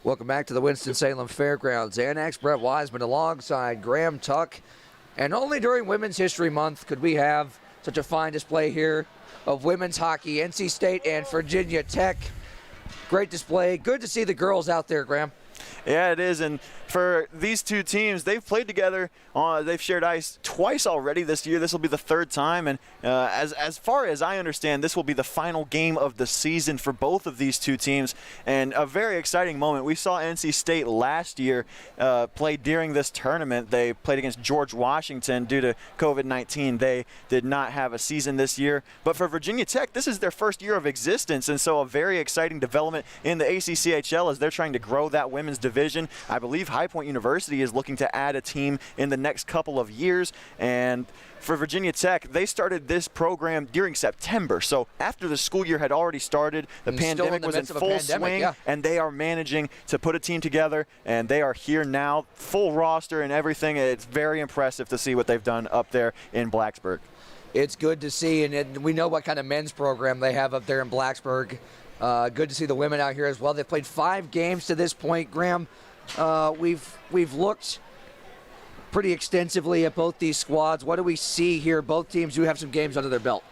Welcome back to the Winston-Salem Fairgrounds. Annex, Brett Wiseman alongside Graham Tuck. And only during Women's History Month could we have such a fine display here of women's hockey. NC State and Virginia Tech. Great display. Good to see the girls out there, Graham. Yeah, it is, and for these two teams, they've played together. They've shared ice twice already this year. This will be the third time, and as far as I understand, this will be the final game of the season for both of these two teams, and a very exciting moment. We saw NC State last year play during this tournament. They played against George Washington due to COVID-19. They did not have a season this year, but for Virginia Tech, this is their first year of existence, and so a very exciting development in the ACCHL as they're trying to grow that women's division. I believe High Point University is looking to add a team in the next couple of years, and for Virginia Tech, they started this program during September. So after the school year had already started, the pandemic was in full swing, and they are managing to put a team together, and they are here now, full roster and everything. It's very impressive to see what they've done up there in Blacksburg. It's good to see, and we know what kind of men's program they have up there in Blacksburg. Good to see the women out here as well. They've played 5 games to this point, Graham. We've looked pretty extensively at both these squads. What do we see here? Both teams do have some games under their belt.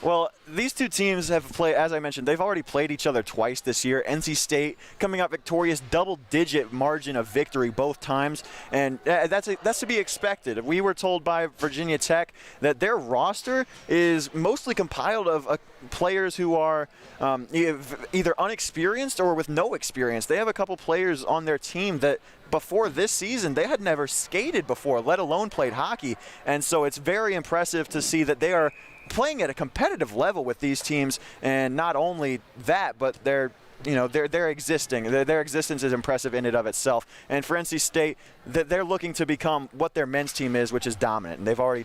Well, these two teams have played, as I mentioned, they've already played each other twice this year. NC State coming up victorious, double-digit margin of victory both times, and that's to be expected. We were told by Virginia Tech that their roster is mostly compiled of players who are either unexperienced or with no experience. They have a couple players on their team that before this season, they had never skated before, let alone played hockey, and so it's very impressive to see that they are playing at a competitive level with these teams, and not only that, but they're existing. Their existence is impressive in and of itself. And for NC State, they're looking to become what their men's team is, which is dominant, and they've already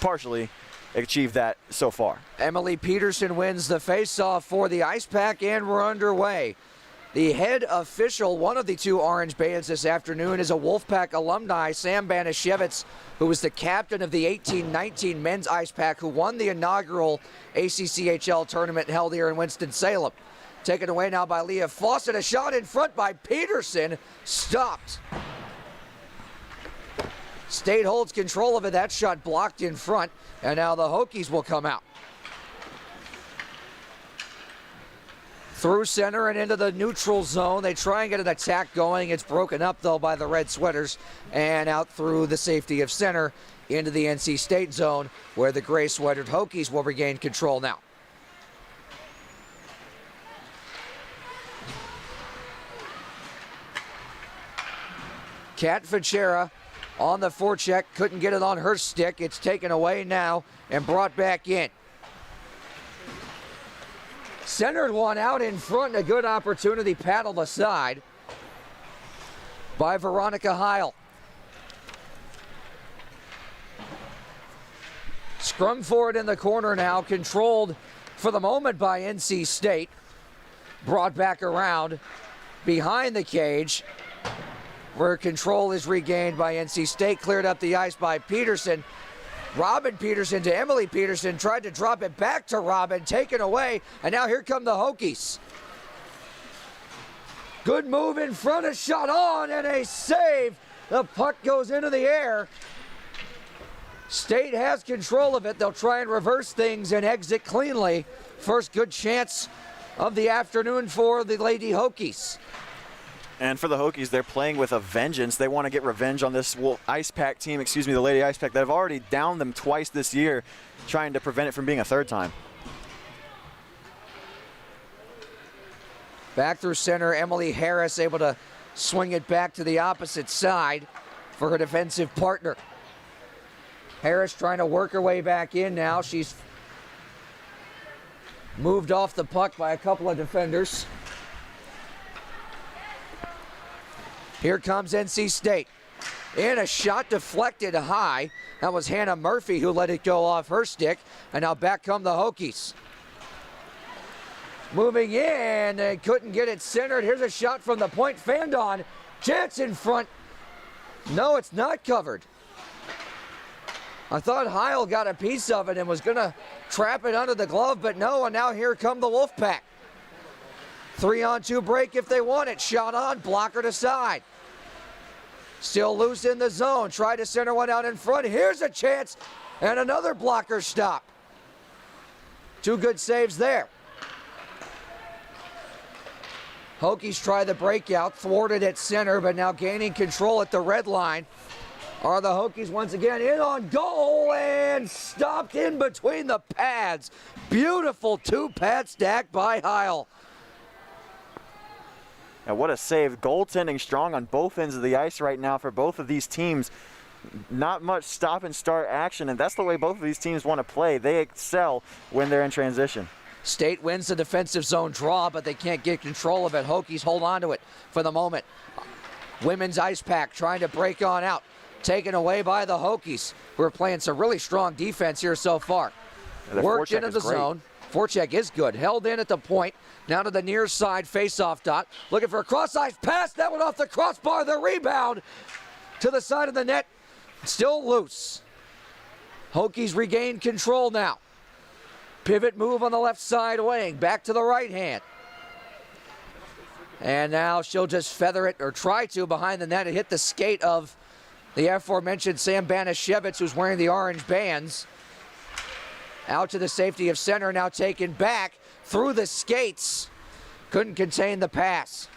partially achieved that so far. Emily Peterson wins the faceoff for the Icepack, and we're underway. The head official, one of the 2 Orange Bands this afternoon, is a Wolfpack alumni, Sam Banashevitz, who was the captain of the 18-19 men's Icepack, who won the inaugural ACCHL tournament held here in Winston-Salem. Taken away now by Leah Fawcett. A shot in front by Peterson. Stopped. State holds control of it. That shot blocked in front. And now the Hokies will come out. Through center and into the neutral zone. They try and get an attack going. It's broken up, though, by the red sweaters. And out through the safety of center into the NC State zone, where the gray sweatered Hokies will regain control now. Kat Fichera on the forecheck. Couldn't get it on her stick. It's taken away now and brought back in. Centered one out in front, a good opportunity paddled aside by Veronica Heil. Scrum forward in the corner now, controlled for the moment by NC State. Brought back around behind the cage, where control is regained by NC State. Cleared up the ice by Peterson. Robin Peterson to Emily Peterson, tried to drop it back to Robin, taken away, and now here come the Hokies. Good move in front, a shot on, and a save. The puck goes into the air. State has control of it. They'll try and reverse things and exit cleanly. First good chance of the afternoon for the Lady Hokies. And for the Hokies, they're playing with a vengeance. They want to get revenge on this Icepack team, the Lady Icepack, that have already downed them twice this year, trying to prevent it from being a third time. Back through center, Emily Harris able to swing it back to the opposite side for her defensive partner. Harris trying to work her way back in now. She's moved off the puck by a couple of defenders. Here comes NC State. And a shot deflected high. That was Hannah Murphy who let it go off her stick. And now back come the Hokies. Moving in, they couldn't get it centered. Here's a shot from the point. Fandon, chance in front. No, it's not covered. I thought Heil got a piece of it and was going to trap it under the glove, but no, and now here come the Wolfpack. 3-on-2 break if they want it. Shot on, blocker to side. Still loose in the zone. Try to center one out in front. Here's a chance, and another blocker stop. 2 good saves there. Hokies try the breakout, thwarted at center, but now gaining control at the red line. Are the Hokies once again in on goal and stopped in between the pads. Beautiful 2-pad stack by Heil. And what a save. Goaltending strong on both ends of the ice right now for both of these teams. Not much stop and start action, and that's the way both of these teams want to play. They excel when they're in transition. State wins the defensive zone draw, but they can't get control of it. Hokies hold on to it for the moment. Women's Icepack trying to break on out. Taken away by the Hokies, who are playing some really strong defense here so far. Worked into the zone. Forecheck is good. Held in at the point. Now to the near side face-off dot. Looking for a cross-ice pass. That one off the crossbar. The rebound to the side of the net. Still loose. Hokies regain control now. Pivot move on the left side wing. Back to the right hand. And now she'll just feather it, or try to, behind the net and hit the skate of the aforementioned Sam Banashevitz, who's wearing the orange bands. Out to the safety of center, now taken back through the skates. Couldn't contain the pass.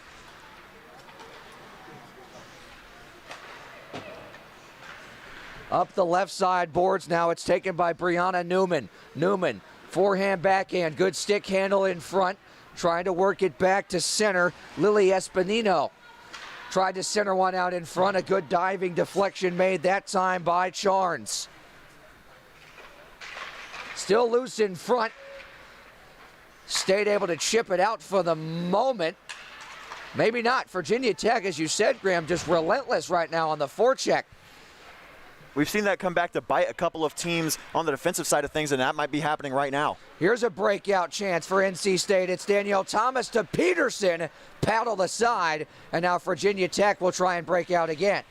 Up the left side boards now. It's taken by Brianna Newman. Newman, forehand, backhand, good stick handle in front. Trying to work it back to center. Lily Espinino tried to center one out in front. A good diving deflection made that time by Charnes. Still loose in front. State able to chip it out for the moment. Maybe not. Virginia Tech, as you said, Graham, just relentless right now on the forecheck. We've seen that come back to bite a couple of teams on the defensive side of things, and that might be happening right now. Here's a breakout chance for NC State. It's Danielle Thomas to Peterson, paddle the side, and now Virginia Tech will try and break out again.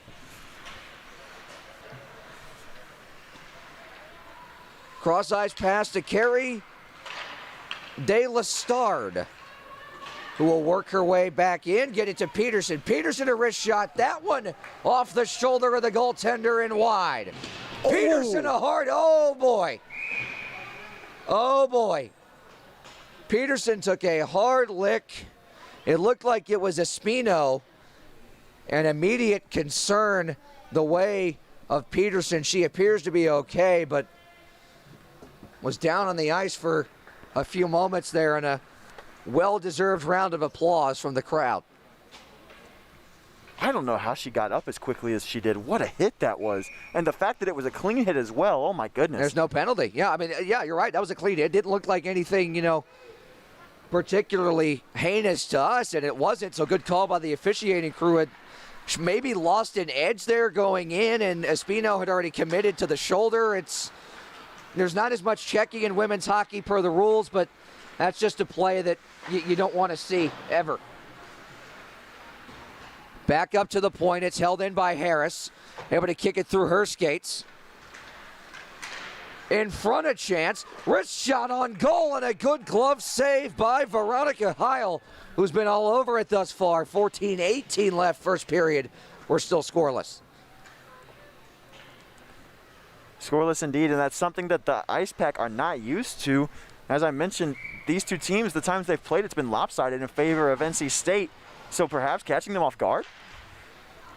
Cross-ice pass to Carrie De Lestard, who will work her way back in, get it to Peterson. Peterson, a wrist shot. That one off the shoulder of the goaltender and wide. Oh. Peterson, a hard, oh boy. Oh boy. Peterson took a hard lick. It looked like it was Espino. An immediate concern the way of Peterson. She appears to be okay, but was down on the ice for a few moments there, and a well-deserved round of applause from the crowd. I don't know how she got up as quickly as she did. What a hit that was. And the fact that it was a clean hit as well, oh my goodness. There's no penalty. Yeah, I mean, yeah, you're right. That was a clean hit. It didn't look like anything, you know, particularly heinous to us, and it wasn't. So good call by the officiating crew. Had maybe lost an edge there going in, and Espino had already committed to the shoulder. There's not as much checking in women's hockey per the rules, but that's just a play that you don't want to see ever. Back up to the point. It's held in by Harris. Able to kick it through her skates. In front of chance. Wrist shot on goal, and a good glove save by Veronica Heil, who's been all over it thus far. 14-18 left first period. We're still scoreless. Scoreless indeed, and that's something that the Icepack are not used to. As I mentioned, these two teams, the times they've played, it's been lopsided in favor of NC State. So perhaps catching them off guard?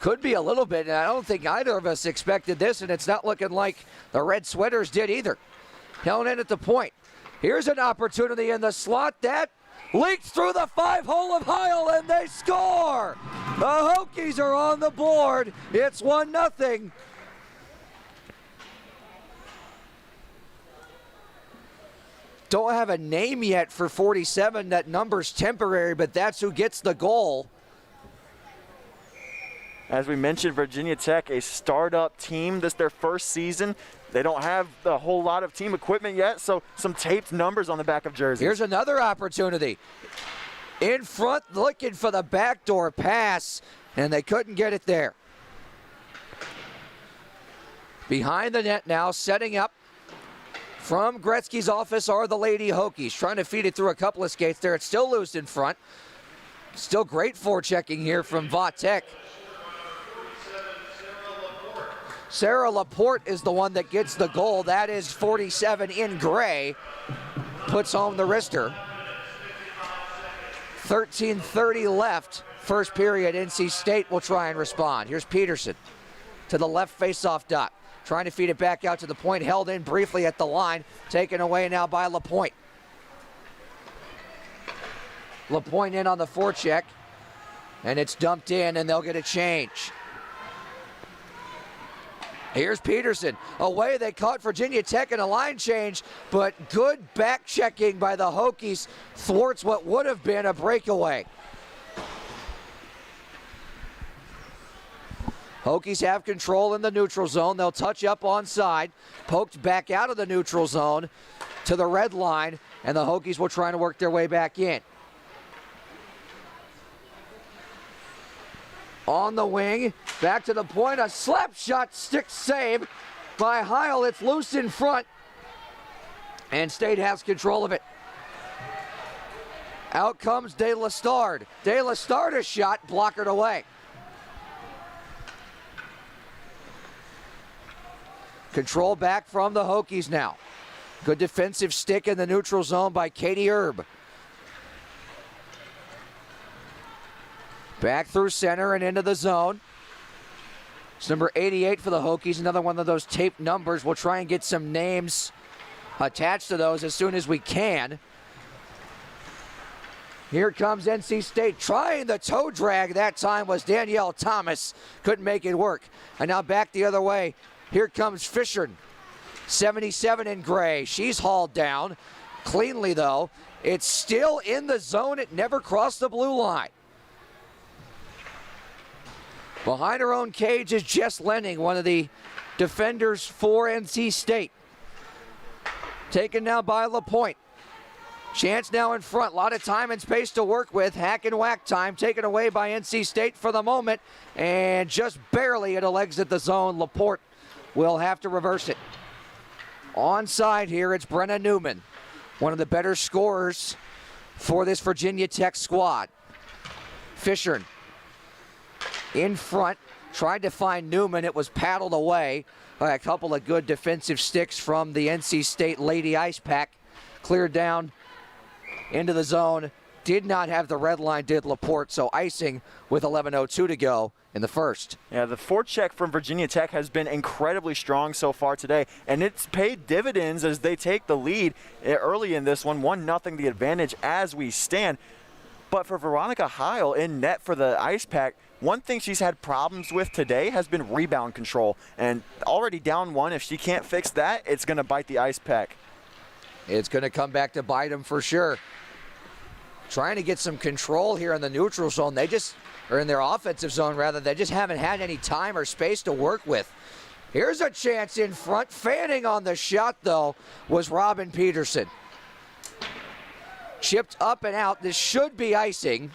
Could be a little bit, and I don't think either of us expected this, and it's not looking like the Red Sweaters did either. Held in at the point. Here's an opportunity in the slot that leaks through the 5-hole of Heil, and they score! The Hokies are on the board. It's 1-0. Don't have a name yet for 47. That number's temporary, but that's who gets the goal. As we mentioned, Virginia Tech, a startup team. This is their first season. They don't have a whole lot of team equipment yet, so some taped numbers on the back of jerseys. Here's another opportunity. In front, looking for the backdoor pass, and they couldn't get it there. Behind the net now, setting up. From Gretzky's office are the Lady Hokies, trying to feed it through a couple of skates there. It's still loose in front. Still great forechecking here from Vatek. Sarah Laporte is the one that gets the goal. That is 47 in gray. Puts home the wrister. 13:30 left. First period. NC State will try and respond. Here's Peterson to the left face-off dot. Trying to feed it back out to the point. Held in briefly at the line. Taken away now by LaPointe. LaPointe in on the forecheck. And it's dumped in, and they'll get a change. Here's Peterson. Away, they caught Virginia Tech in a line change, but good back checking by the Hokies thwarts what would have been a breakaway. Hokies have control in the neutral zone. They'll touch up onside. Poked back out of the neutral zone to the red line, and the Hokies will try to work their way back in. On the wing, back to the point, a slap shot stick save by Heil. It's loose in front, and State has control of it. Out comes De La Stard. De La Stard a shot, blockered away. Control back from the Hokies now. Good defensive stick in the neutral zone by Katie Erb. Back through center and into the zone. It's number 88 for the Hokies, another one of those taped numbers. We'll try and get some names attached to those as soon as we can. Here comes NC State trying the toe drag. That time was Danielle Thomas. Couldn't make it work. And now back the other way. Here comes Fisher. 77 in gray. She's hauled down. Cleanly though. It's still in the zone. It never crossed the blue line. Behind her own cage is Jess Lenning, one of the defenders for NC State. Taken now by LaPointe. Chance now in front. A lot of time and space to work with. Hack and whack time taken away by NC State for the moment. And just barely it'll exit the zone. LaPointe will have to reverse it. Onside here, it's Brenna Newman, one of the better scorers for this Virginia Tech squad. Fisher in front, tried to find Newman. It was paddled away by a couple of good defensive sticks from the NC State Lady Icepack. Cleared down into the zone. Did not have the red line, did Laporte, so icing with 11:02 to go in the first. Yeah, the forecheck from Virginia Tech has been incredibly strong so far today, and it's paid dividends as they take the lead early in this one. 1-0 the advantage as we stand. But for Veronica Heil in net for the Icepack, one thing she's had problems with today has been rebound control. And already down one, if she can't fix that, it's going to bite the Icepack. It's going to come back to bite them for sure. Trying to get some control here in the neutral zone. Or in their offensive zone rather, they just haven't had any time or space to work with. Here's a chance in front. Fanning on the shot though was Robin Peterson. Chipped up and out. This should be icing.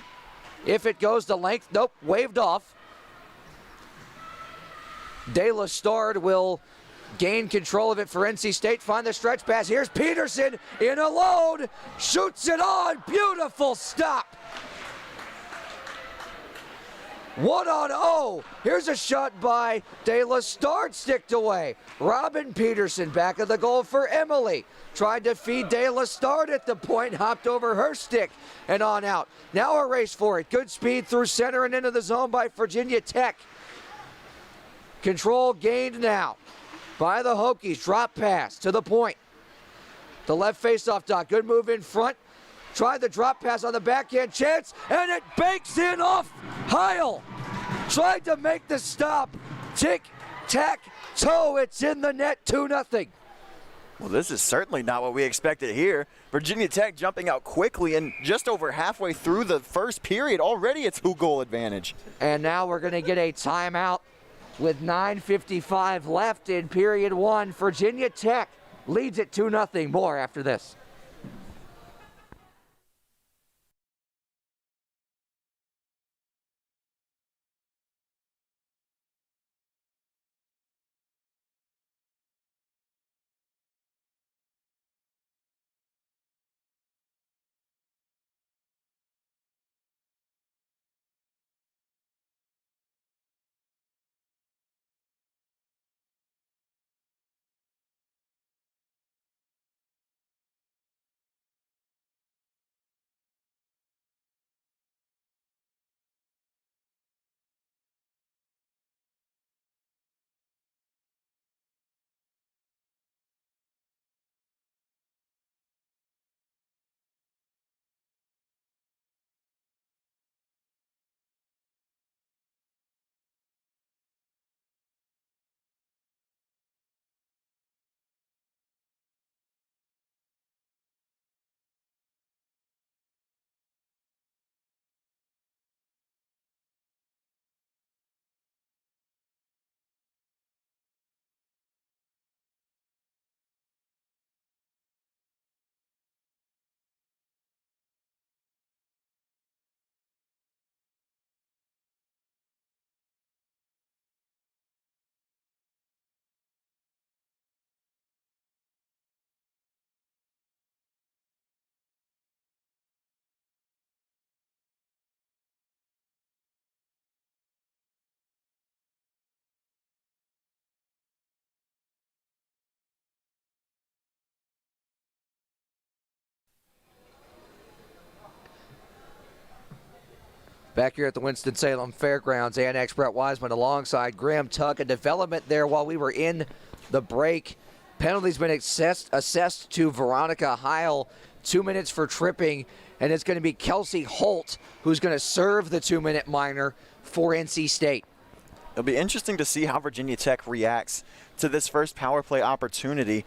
If it goes the length, nope, waved off. De La Stard will gain control of it for NC State. Find the stretch pass. Here's Peterson in alone. Shoots it on. Beautiful stop. 1-0. Here's a shot by De La Stard, sticked away. Robin Peterson back of the goal for Emily. Tried to feed De La Stard at the point, hopped over her stick and on out. Now a race for it. Good speed through center and into the zone by Virginia Tech. Control gained now by the Hokies. Drop pass to the point. The left face-off dot. Good move in front. Tried the drop pass on the backhand chance, and it banks in off Heil. Tried to make the stop. Tic-tac-toe. It's in the net, 2-0. Well, this is certainly not what we expected here. Virginia Tech jumping out quickly, and just over halfway through the first period, already it's 2-goal advantage. And now we're going to get a timeout with 9:55 left in period one. Virginia Tech leads it 2-0. More after this. Back here at the Winston-Salem Fairgrounds, Annex Brett Wiseman alongside Graham Tuck. A development there while we were in the break. Penalty's been assessed to Veronica Heil, 2 minutes for tripping, and it's going to be Kelsey Holt who's going to serve the 2-minute minor for NC State. It'll be interesting to see how Virginia Tech reacts to this first power play opportunity.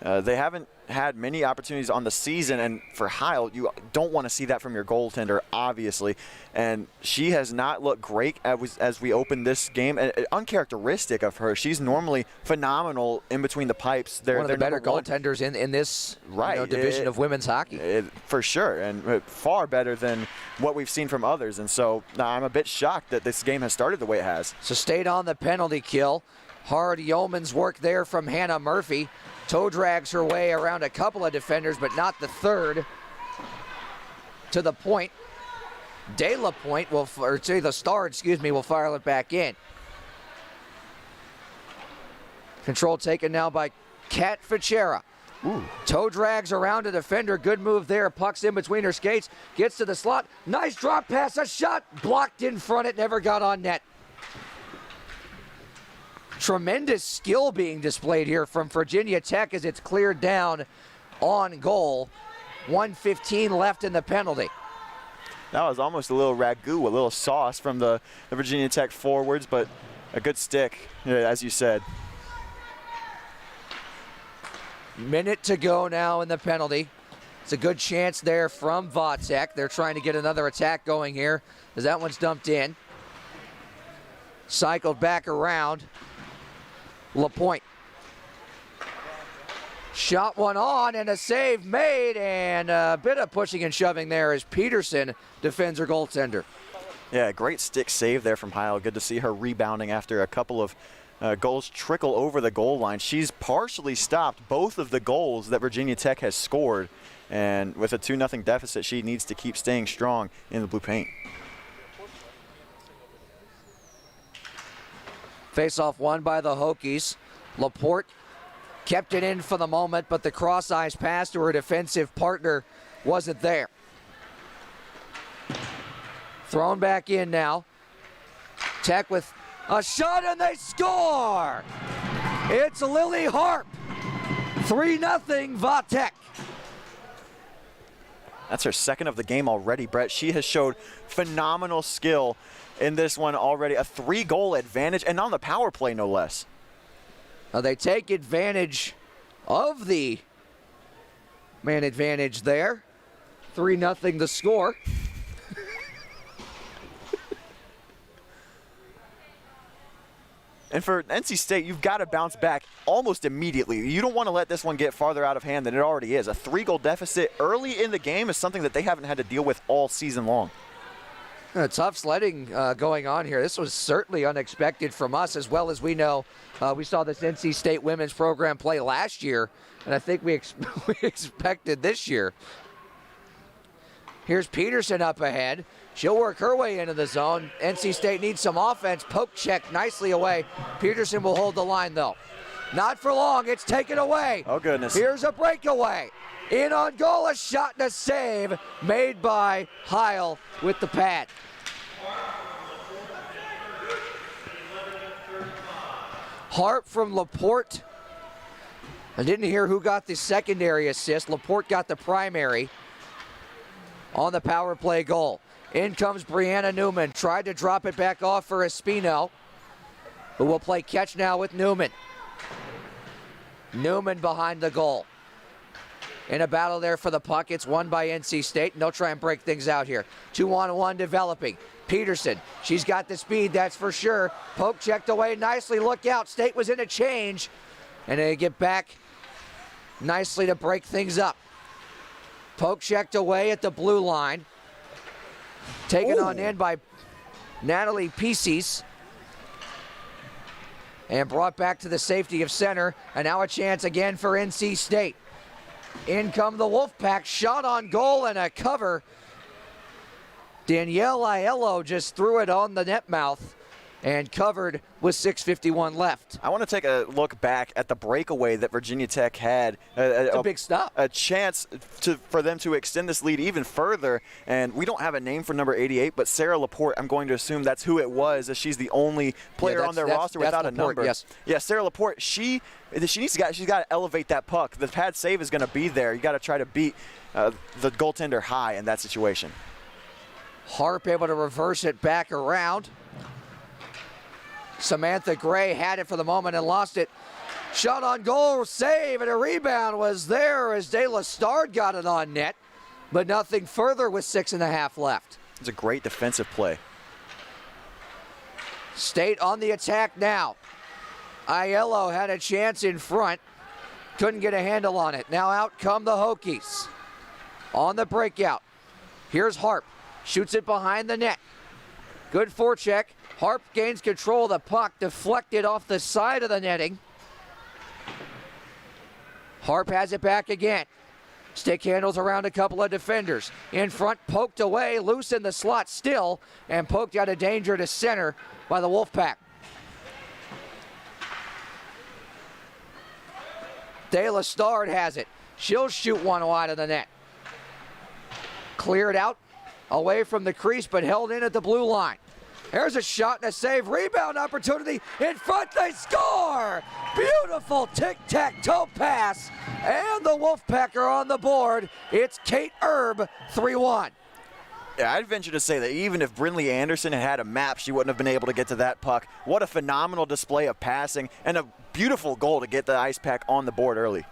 They haven't had many opportunities on the season, and for Heil, you don't want to see that from your goaltender, obviously. And she has not looked great as we open this game. Uncharacteristic of her. She's normally phenomenal in between the pipes. One of the better goaltenders in this division of women's hockey. For sure, and far better than what we've seen from others. And so I'm a bit shocked that this game has started the way it has. So stayed on the penalty kill. Hard yeoman's work there from Hannah Murphy. Toe drags her way around a couple of defenders, but not the third. To the point. De La Pointe will, or to the Star, will fire it back in. Control taken now by Kat Fichera. Toe drags around a defender. Good move there. Puck's in between her skates. Gets to the slot. Nice drop pass. A shot blocked in front. It never got on net. Tremendous skill being displayed here from Virginia Tech as it's cleared down on goal. 1:15 left in the penalty. That was almost a little ragu, a little sauce from the Virginia Tech forwards, but a good stick, as you said. Minute to go now in the penalty. It's a good chance there from Vatek. They're trying to get another attack going here as that one's dumped in. Cycled back around. LaPointe. Shot one on and a save made, and a bit of pushing and shoving there as Peterson defends her goaltender. Yeah, great stick save there from Heil. Good to see her rebounding after a couple of goals trickle over the goal line. She's partially stopped both of the goals that Virginia Tech has scored, and with a 2-0 deficit, she needs to keep staying strong in the blue paint. Face-off won by the Hokies. Laporte kept it in for the moment, but the cross-ice pass to her defensive partner wasn't there. Thrown back in now. Tech with a shot, and they score! It's Lily Harp. 3-0 Vatek. That's her second of the game already, Brett. She has showed phenomenal skill in this one already. A 3-goal advantage, and on the power play, no less. They take advantage of the man advantage there. 3-0 the score. And for NC State, you've got to bounce back almost immediately. You don't want to let this one get farther out of hand than it already is. A 3-goal deficit early in the game is something that they haven't had to deal with all season long. Tough sledding going on here. This was certainly unexpected from us, as well as we know. We saw this NC State women's program play last year, and I think we expected this year. Here's Peterson up ahead. She'll work her way into the zone. NC State needs some offense. Poke check nicely away. Peterson will hold the line, though. Not for long. It's taken away. Oh, goodness. Here's a breakaway. In on goal, a shot and a save made by Heil with the pad. Harp from Laporte. I didn't hear who got the secondary assist. Laporte got the primary on the power play goal. In comes Brianna Newman. Tried to drop it back off for Espino, who will play catch now with Newman. Newman behind the goal. In a battle there for the puck. It's won by NC State, and they'll try and break things out here. 2-on-1 developing. Peterson, she's got the speed, that's for sure. Poke checked away nicely. Look out, State was in a change. And they get back nicely to break things up. Poke checked away at the blue line. Taken on in by Natalie Pieces. And brought back to the safety of center. And now a chance again for NC State. In come the Wolfpack. Shot on goal and a cover. Danielle Aiello just threw it on the net mouth. and covered with 6:51 left. I want to take a look back at the breakaway that Virginia Tech had. It's a big stop. A chance for them to extend this lead even further. And we don't have a name for number 88, but Sarah Laporte, I'm going to assume that's who it was, as she's the only player on their roster without Laporte, a number. Yes. Yeah, Sarah Laporte, she's got to elevate that puck. The pad save is going to be there. You got to try to beat the goaltender high in that situation. Harp able to reverse it back around. Samantha Gray had it for the moment and lost it. Shot on goal, save, and a rebound was there as De La Stard got it on net, but nothing further with 6.5 left. It's a great defensive play. State on the attack now. Aiello had a chance in front, couldn't get a handle on it. Now out come the Hokies. On the breakout, here's Harp, shoots it behind the net. Good forecheck. Harp gains control of the puck, deflected off the side of the netting. Harp has it back again. Stick handles around a couple of defenders. In front, poked away, loose in the slot still, and poked out of danger to center by the Wolfpack. De La Stard has it. She'll shoot one wide of the net. Cleared out, away from the crease, but held in at the blue line. There's a shot and a save. Rebound opportunity. In front, they score! Beautiful tic-tac-toe pass. And the Wolfpack are on the board. It's Kate Erb, 3-1. Yeah, I'd venture to say that even if Brinley Anderson had had a map, she wouldn't have been able to get to that puck. What a phenomenal display of passing and a beautiful goal to get the Icepack on the board early.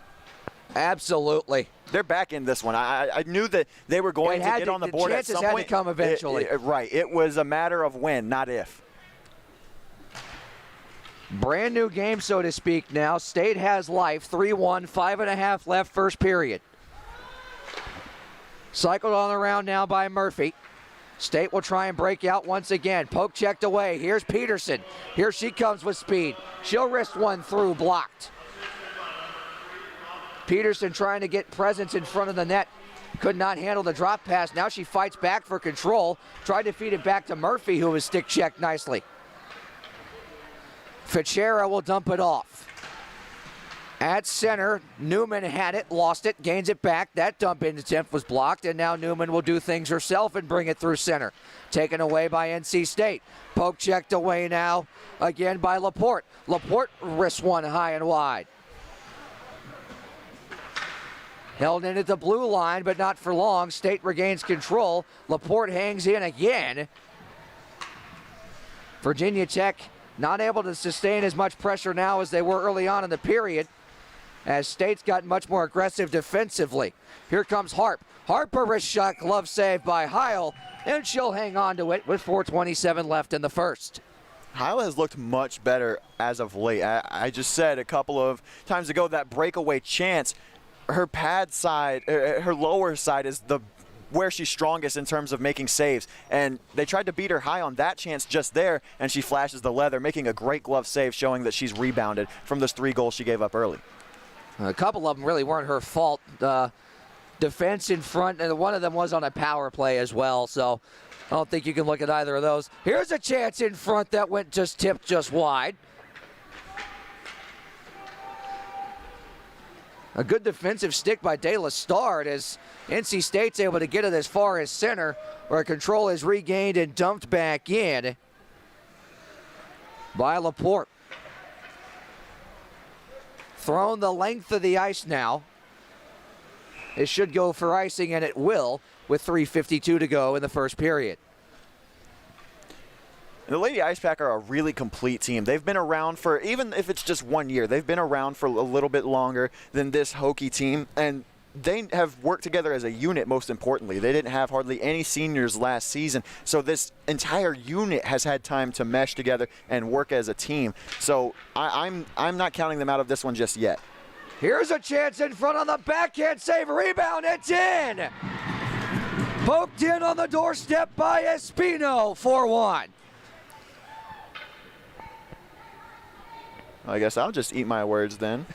Absolutely. They're back in this one. I knew that they were going to get on the board at some point. The chances had to come eventually. Right. It was a matter of when, not if. Brand new game, so to speak now. State has life. 3-1, 5.5 left, first period. Cycled on around now by Murphy. State will try and break out once again. Poke checked away. Here's Peterson. Here she comes with speed. She'll wrist one through, blocked. Peterson trying to get presence in front of the net. Could not handle the drop pass. Now she fights back for control. Tried to feed it back to Murphy, who was stick checked nicely. Fichera will dump it off. At center, Newman had it, lost it, gains it back. That dump in attempt was blocked, and now Newman will do things herself and bring it through center. Taken away by NC State. Poke checked away now, again by Laporte. Laporte wrists one high and wide. Held in at the blue line, but not for long. State regains control. Laporte hangs in again. Virginia Tech not able to sustain as much pressure now as they were early on in the period, as State's got much more aggressive defensively. Here comes Harp. Harper wrist shot, glove save by Heil, and she'll hang on to it with 4:27 left in the first. Heil has looked much better as of late. I just said a couple of times ago that breakaway chance, her pad side, her lower side is where she's strongest in terms of making saves. And they tried to beat her high on that chance just there, and she flashes the leather, making a great glove save, showing that she's rebounded from those 3 goals she gave up early. A couple of them really weren't her fault. Defense in front, and one of them was on a power play as well, so I don't think you can look at either of those. Here's a chance in front that went tipped just wide. A good defensive stick by De La Stard as NC State's able to get it as far as center, where control is regained and dumped back in by Laporte. Thrown the length of the ice now. It should go for icing, and it will, with 3:52 to go in the first period. The Lady Icepack are a really complete team. They've been around for, even if it's just 1 year, they've been around for a little bit longer than this Hokie team, and they have worked together as a unit, most importantly. They didn't have hardly any seniors last season, so this entire unit has had time to mesh together and work as a team. So I'm not counting them out of this one just yet. Here's a chance in front on the backhand save, rebound, it's in! Poked in on the doorstep by Espino, 4-1. I guess I'll just eat my words then.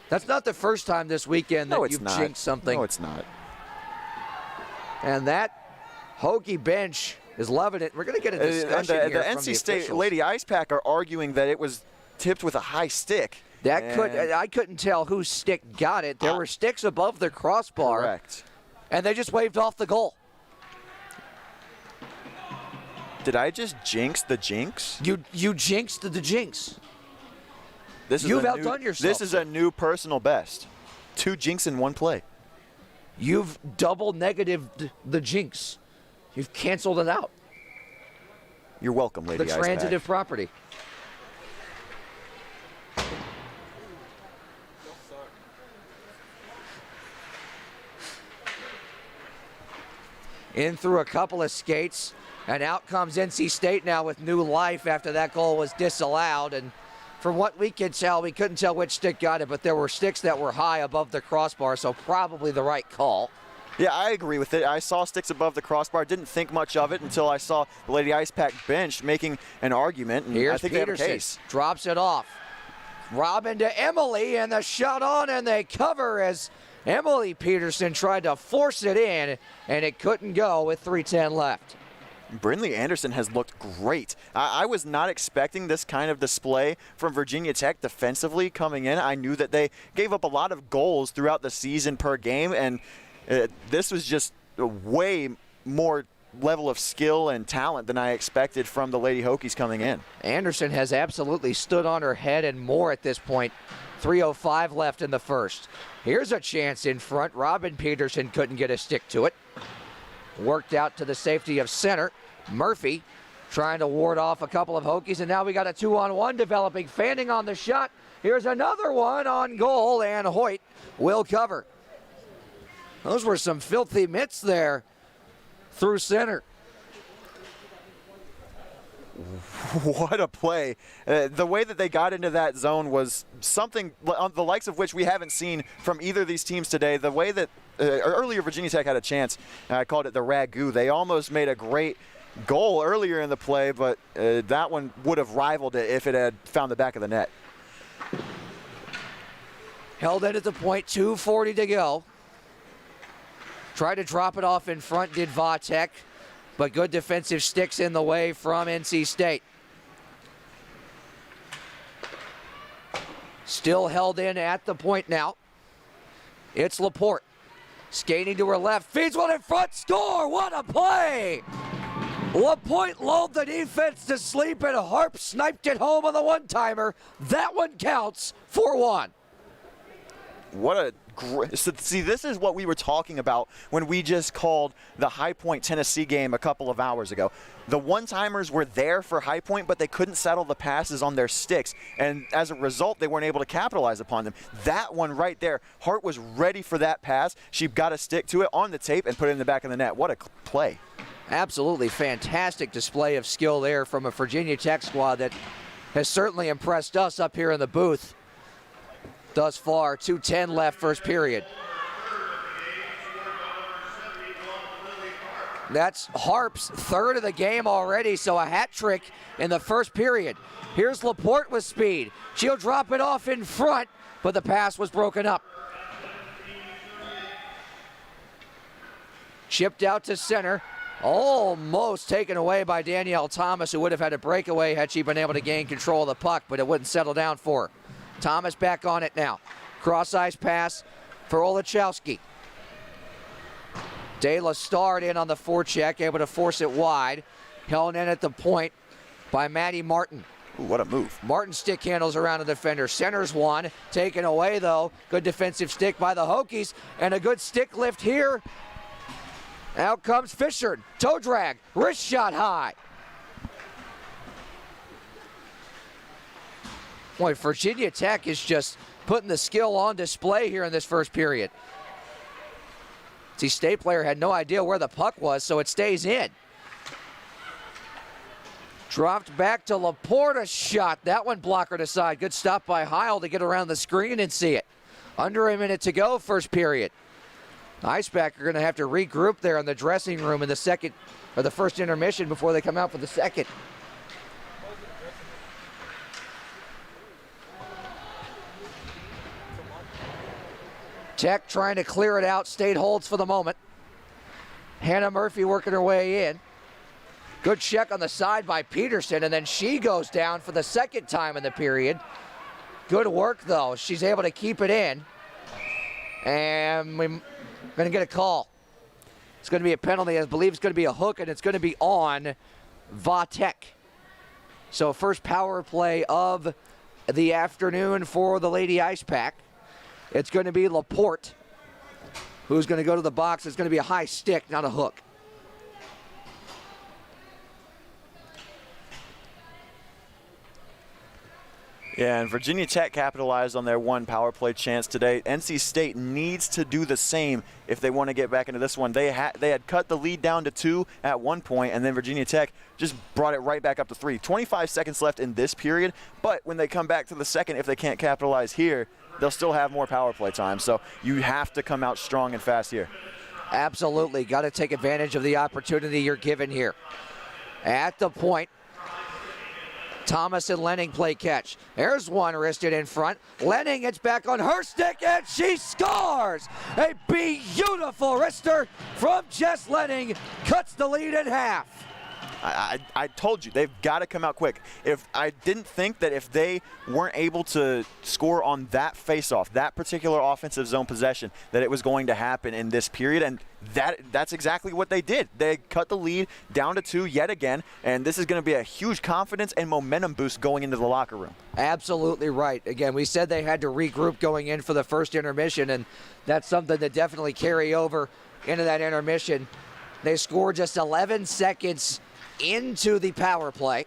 That's not the first time this weekend that you've jinxed something. No, it's not. And that Hokie bench is loving it. We're going to get a discussion and here the from NC the State officials. Lady Icepack are arguing that it was tipped with a high stick. I couldn't tell whose stick got it. There were sticks above the crossbar. Correct. And they just waved off the goal. Did I just jinx the jinx? You jinxed the jinx. You've outdone yourself. This is a new personal best. 2 jinx in 1 play. You've double negatived the jinx. You've canceled it out. You're welcome, Lady The Icepack. transitive property. In through a couple of skates, and out comes NC State now with new life after that goal was disallowed. And from what we could tell, we couldn't tell which stick got it, but there were sticks that were high above the crossbar, so probably the right call. Yeah, I agree with it. I saw sticks above the crossbar. Didn't think much of it until I saw the Lady Icepack bench making an argument. And Here's I think they have a Peterson. case. Drops it off. Robin to Emily, and the shot on, and they cover as Emily Peterson tried to force it in, and it couldn't go with 3:10 left. Brindley Anderson has looked great. I was not expecting this kind of display from Virginia Tech defensively coming in. I knew that they gave up a lot of goals throughout the season per game, and this was just a way more level of skill and talent than I expected from the Lady Hokies coming in. Anderson has absolutely stood on her head and more at this point. 3:05 left in the first. Here's a chance in front. Robin Peterson couldn't get a stick to it. Worked out to the safety of center. Murphy trying to ward off a couple of Hokies, and now we got a 2-on-1 developing. Fanning on the shot. Here's another one on goal, and Hoyt will cover. Those were some filthy mitts there through center. What a play. The way that they got into that zone was something on the likes of which we haven't seen from either of these teams today. The way that earlier Virginia Tech had a chance, I called it the ragu. They almost made a great goal earlier in the play, but that one would have rivaled it if it had found the back of the net. Held in at the point, 2:40 to go. Tried to drop it off in front, did Vatek, but good defensive sticks in the way from NC State. Still held in at the point now. It's Laporte. Skating to her left, feeds one in front, score! What a play! Laporte lulled the defense to sleep, and Harp sniped it home on the one-timer. That one counts for 1. What a see, this is what we were talking about when we just called the High Point Tennessee game a couple of hours ago. The one-timers were there for High Point, but they couldn't settle the passes on their sticks, and as a result, they weren't able to capitalize upon them. That one right there, Hart was ready for that pass. She got a stick to it on the tape and put it in the back of the net. What a play. Absolutely Fantastic display of skill there from a Virginia Tech squad that has certainly impressed us up here in the booth thus far. 2:10 left first period. That's Harp's third of the game already, so a hat trick in the first period. Here's Laporte with speed. She'll drop it off in front, but the pass was broken up. Chipped out to center. Almost taken away by Danielle Thomas, who would have had a breakaway had she been able to gain control of the puck, but it wouldn't settle down for her. Thomas back on it now. Cross-ice pass for Olachowski. De La Stard in on the forecheck, able to force it wide. Held in at the point by Maddie Martin. Ooh, what a move. Martin stick handles around the defender. Centers one. Taken away, though. Good defensive stick by the Hokies. And a good stick lift here. Out comes Fisher. Toe drag. Wrist shot high. Boy, Virginia Tech is just putting the skill on display here in this first period. See, State player had no idea where the puck was, so it stays in. Dropped back to Laporte, a shot. That one blockered aside. Good stop by Heil to get around the screen and see it. Under a minute to go, first period. Icepack are going to have to regroup there in the dressing room in the second, or the first intermission before they come out for the second. Tech trying to clear it out. State holds for the moment. Hannah Murphy working her way in. Good check on the side by Peterson, and then she goes down for the second time in the period. Good work, though. She's able to keep it in. And we're going to get a call. It's going to be a penalty. I believe it's going to be a hook, and it's going to be on Vatek. So first power play of the afternoon for the Lady Icepack. It's going to be Laporte who's going to go to the box. It's going to be a high stick, not a hook. Yeah, and Virginia Tech capitalized on their one power play chance today. NC State needs to do the same if they want to get back into this one. They had cut the lead down to 2 at one point, and then Virginia Tech just brought it right back up to 3. 25 seconds left in this period, but when they come back to the second, if they can't capitalize here, they'll still have more power play time. So you have to come out strong and fast here. Absolutely. Got to take advantage of the opportunity you're given here. At the point, Thomas and Lenning play catch. There's one wristed in front. Lenning, it's back on her stick, and she scores! A beautiful wrister from Jess Lenning cuts the lead in half. I told you, they've got to come out quick. If I didn't think that if they weren't able to score on that faceoff, that particular offensive zone possession, that it was going to happen in this period, and that's exactly what they did. They cut the lead down to 2 yet again, and this is going to be a huge confidence and momentum boost going into the locker room. Absolutely right. Again, we said they had to regroup going in for the first intermission, and that's something that definitely carry over into that intermission. They scored just 11 seconds into the power play.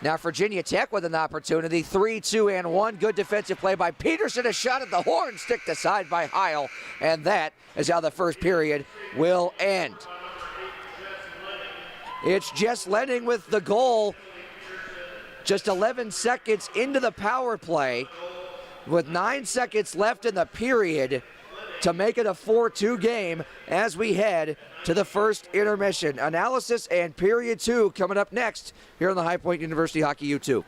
Now Virginia Tech with an opportunity, 3-2-1. Good defensive play by Peterson. A shot at the horn, stick aside by Heil, and that is how the first period will end. It's Jess Lenning with the goal. Just 11 seconds into the power play, with 9 seconds left in the period, to make it a 4-2 game as we head to the first intermission. Analysis and period 2 coming up next here on the High Point University Hockey U2.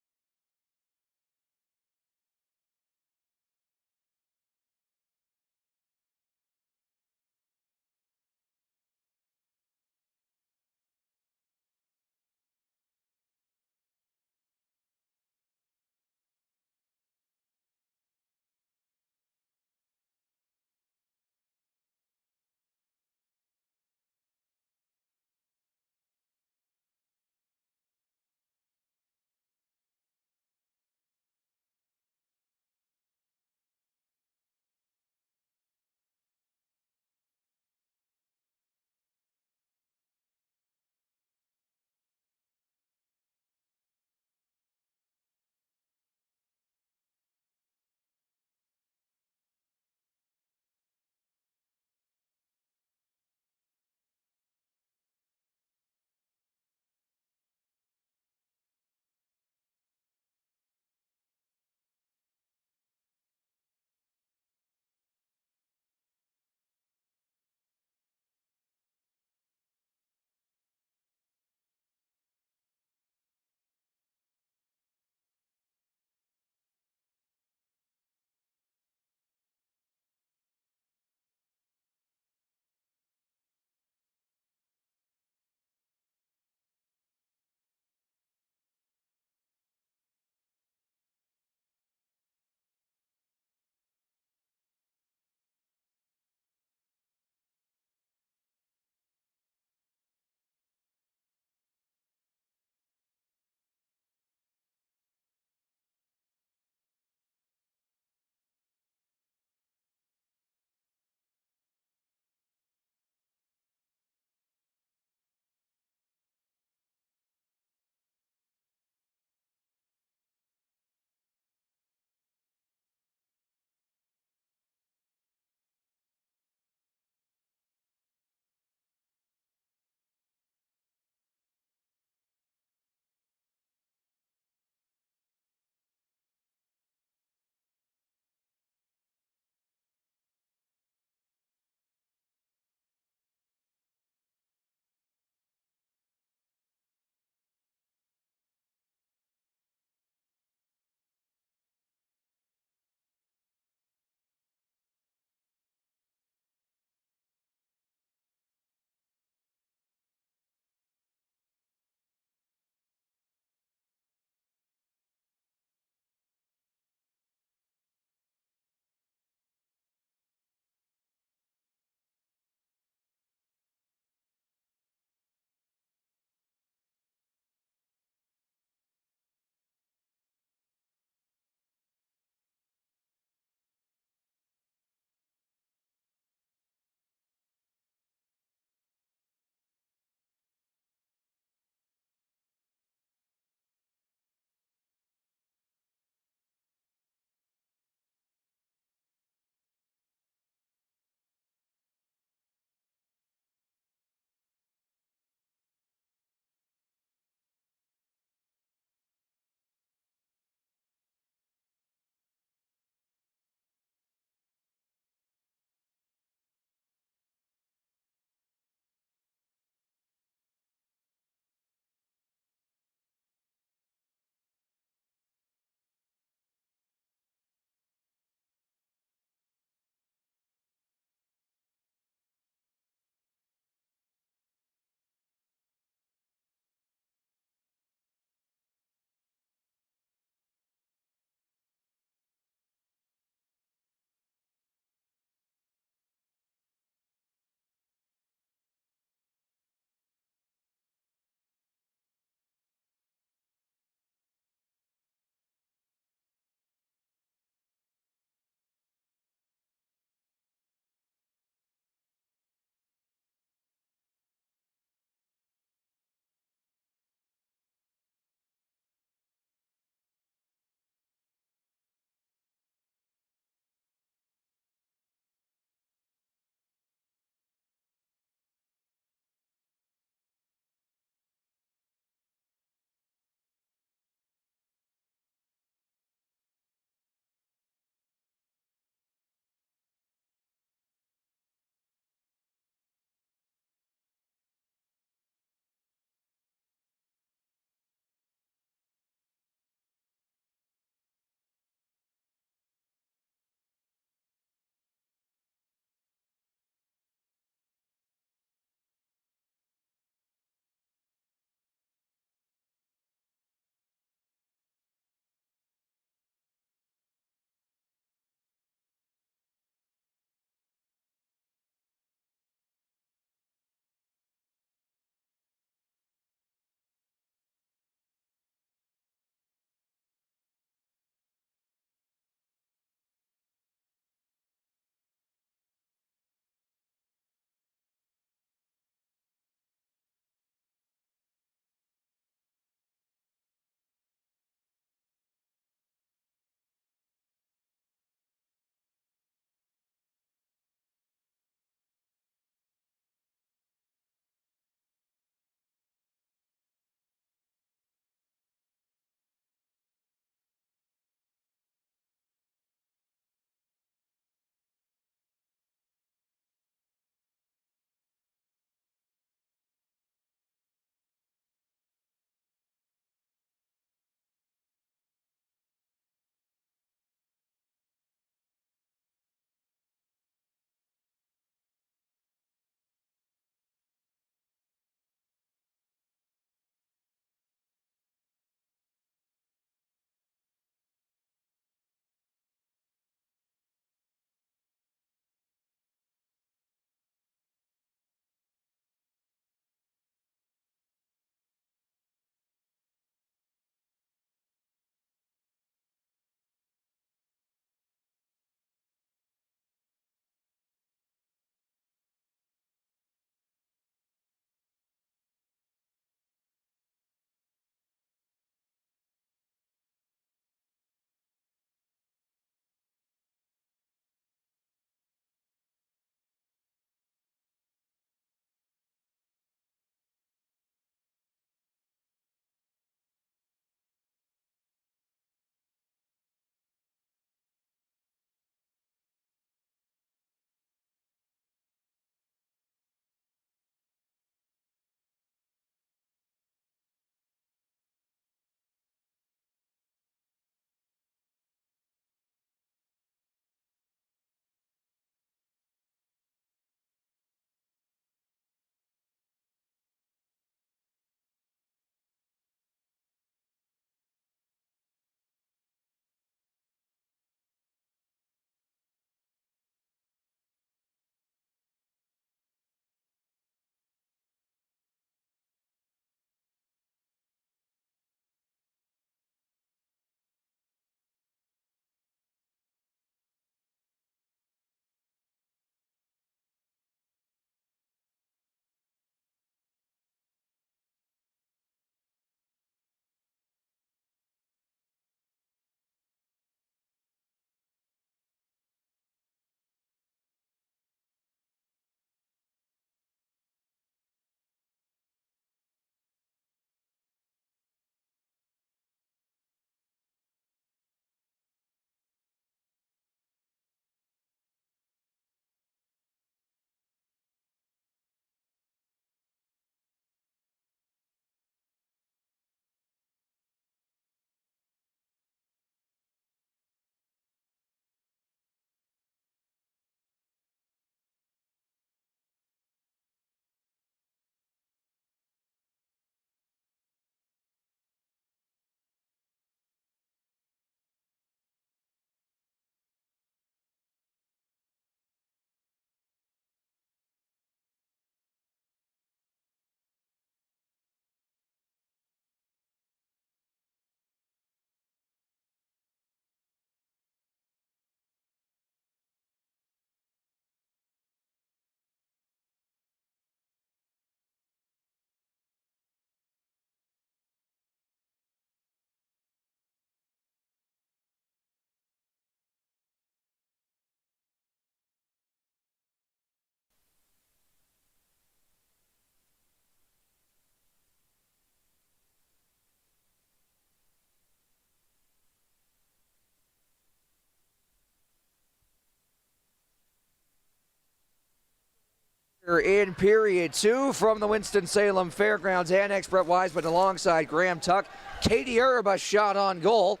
In period 2 from the Winston-Salem Fairgrounds Annex, Brett Wiseman alongside Graham Tuck. Katie Erb a shot on goal.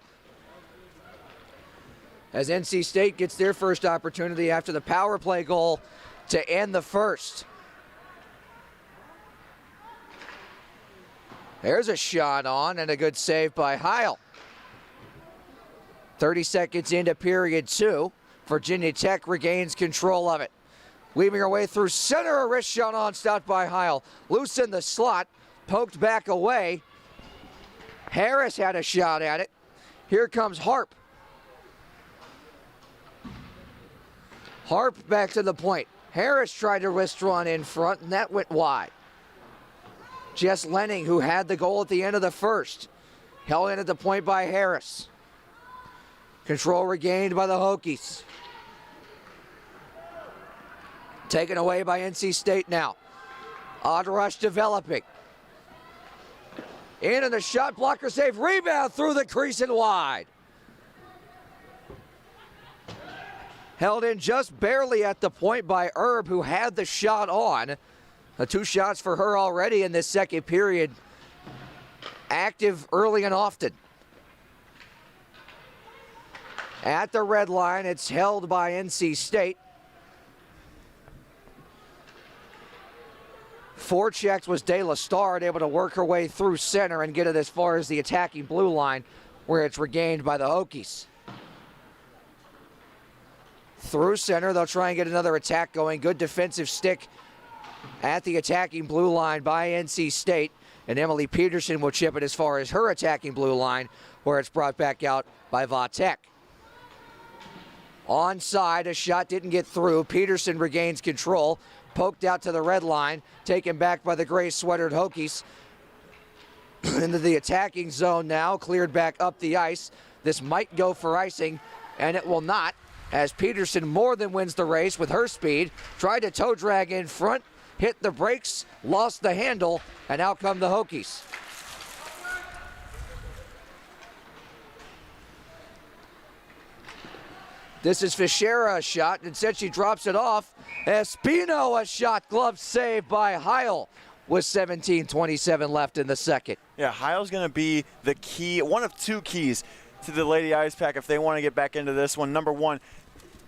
As NC State gets their first opportunity after the power play goal to end the first. There's a shot on and a good save by Heil. 30 seconds into period 2. Virginia Tech regains control of it. Weaving her way through center, a wrist shot on, stopped by Heil. Loose in the slot, poked back away. Harris had a shot at it. Here comes Harp. Harp back to the point. Harris tried to wrist run in front, and that went wide. Jess Lenning, who had the goal at the end of the first, held in at the point by Harris. Control regained by the Hokies. Taken away by NC State now. Odd rush developing. In and the shot blocker save. Rebound through the crease and wide. Held in just barely at the point by Erb, who had the shot on. The 2 shots for her already in this second period. Active early and often. At the red line, it's held by NC State. 4 checks was De La Star, able to work her way through center and get it as far as the attacking blue line, where it's regained by the Hokies. Through center, they'll try and get another attack going. Good defensive stick at the attacking blue line by NC State. And Emily Peterson will chip it as far as her attacking blue line, where it's brought back out by Vatek. Onside, a shot didn't get through. Peterson regains control. Poked out to the red line, taken back by the gray sweatered Hokies. Into the attacking zone now, cleared back up the ice. This might go for icing, and it will not, as Peterson more than wins the race with her speed. Tried to toe drag in front, hit the brakes, lost the handle, and out come the Hokies. This is Fischera, a shot. Instead, she drops it off. Espino, a shot. Glove save by Heil with 17:27 left in the second. Yeah, Heil's going to be the key, one of 2 keys to the Lady Icepack if they want to get back into this one. Number 1,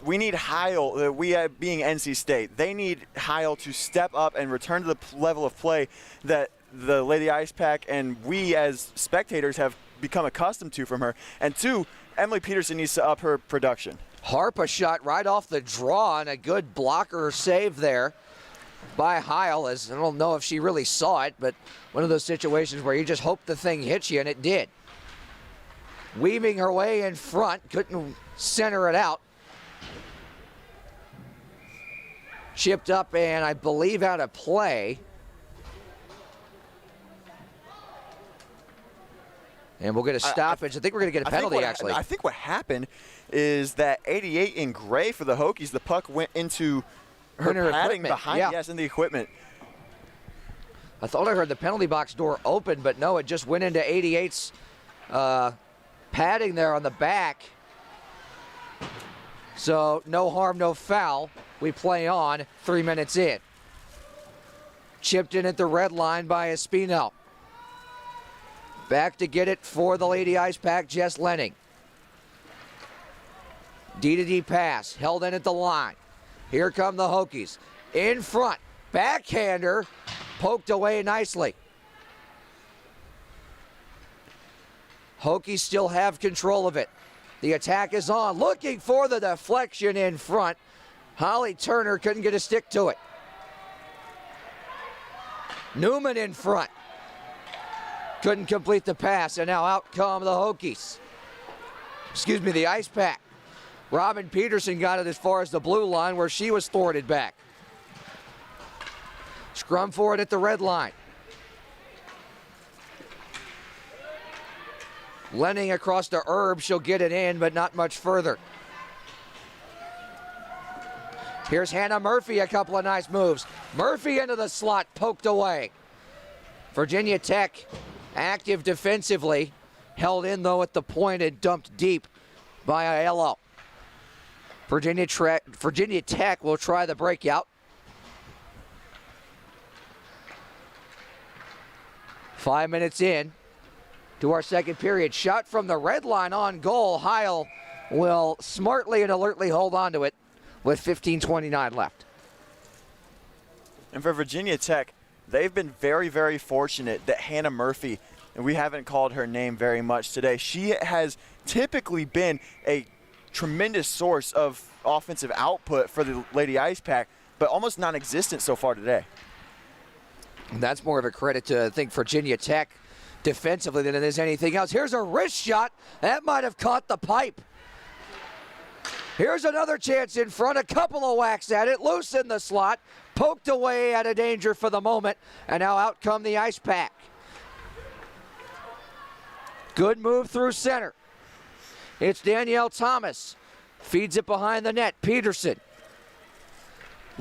we need Heil, being NC State, they need Heil to step up and return to the level of play that the Lady Icepack and we as spectators have become accustomed to from her. And 2, Emily Peterson needs to up her production. Harp, a shot right off the draw, and a good blocker save there by Heil. As I don't know if she really saw it, but one of those situations where you just hope the thing hits you, and it did. Weaving her way in front, couldn't center it out. Chipped up and I believe out of play. And we'll get a stoppage. I think we're going to get a penalty, actually. I think what happened is that 88 in gray for the Hokies, the puck went into her padding behind, yes, in the equipment. I thought I heard the penalty box door open, but no, it just went into 88's padding there on the back. So no harm, no foul. We play on, 3 minutes in. Chipped in at the red line by Espino. Back to get it for the Lady Icepack, Jess Lenning. D-to-D pass, held in at the line. Here come the Hokies. In front, backhander, poked away nicely. Hokies still have control of it. The attack is on, looking for the deflection in front. Holly Turner couldn't get a stick to it. Newman in front. Couldn't complete the pass, and now out come the Hokies. Excuse me, the Icepack. Robin Peterson got it as far as the blue line where she was thwarted back. Scrum for it at the red line. Lenning across to Erb. She'll get it in, but not much further. Here's Hannah Murphy, a couple of nice moves. Murphy into the slot, poked away. Virginia Tech active defensively. Held in, though, at the point and dumped deep by Aiello. Virginia Tech will try the breakout. 5 minutes in to our second period. Shot from the red line on goal. Heil will smartly and alertly hold on to it with 15:29 left. And for Virginia Tech, they've been very, very fortunate that Hannah Murphy, and we haven't called her name very much today, she has typically been a tremendous source of offensive output for the Lady Icepack, but almost non-existent so far today. That's more of a credit to, I think, Virginia Tech defensively than it is anything else. Here's a wrist shot. That might have caught the pipe. Here's another chance in front. A couple of whacks at it. Loose in the slot. Poked away out of danger for the moment. And now out come the Icepack. Good move through center. It's Danielle Thomas. Feeds it behind the net. Peterson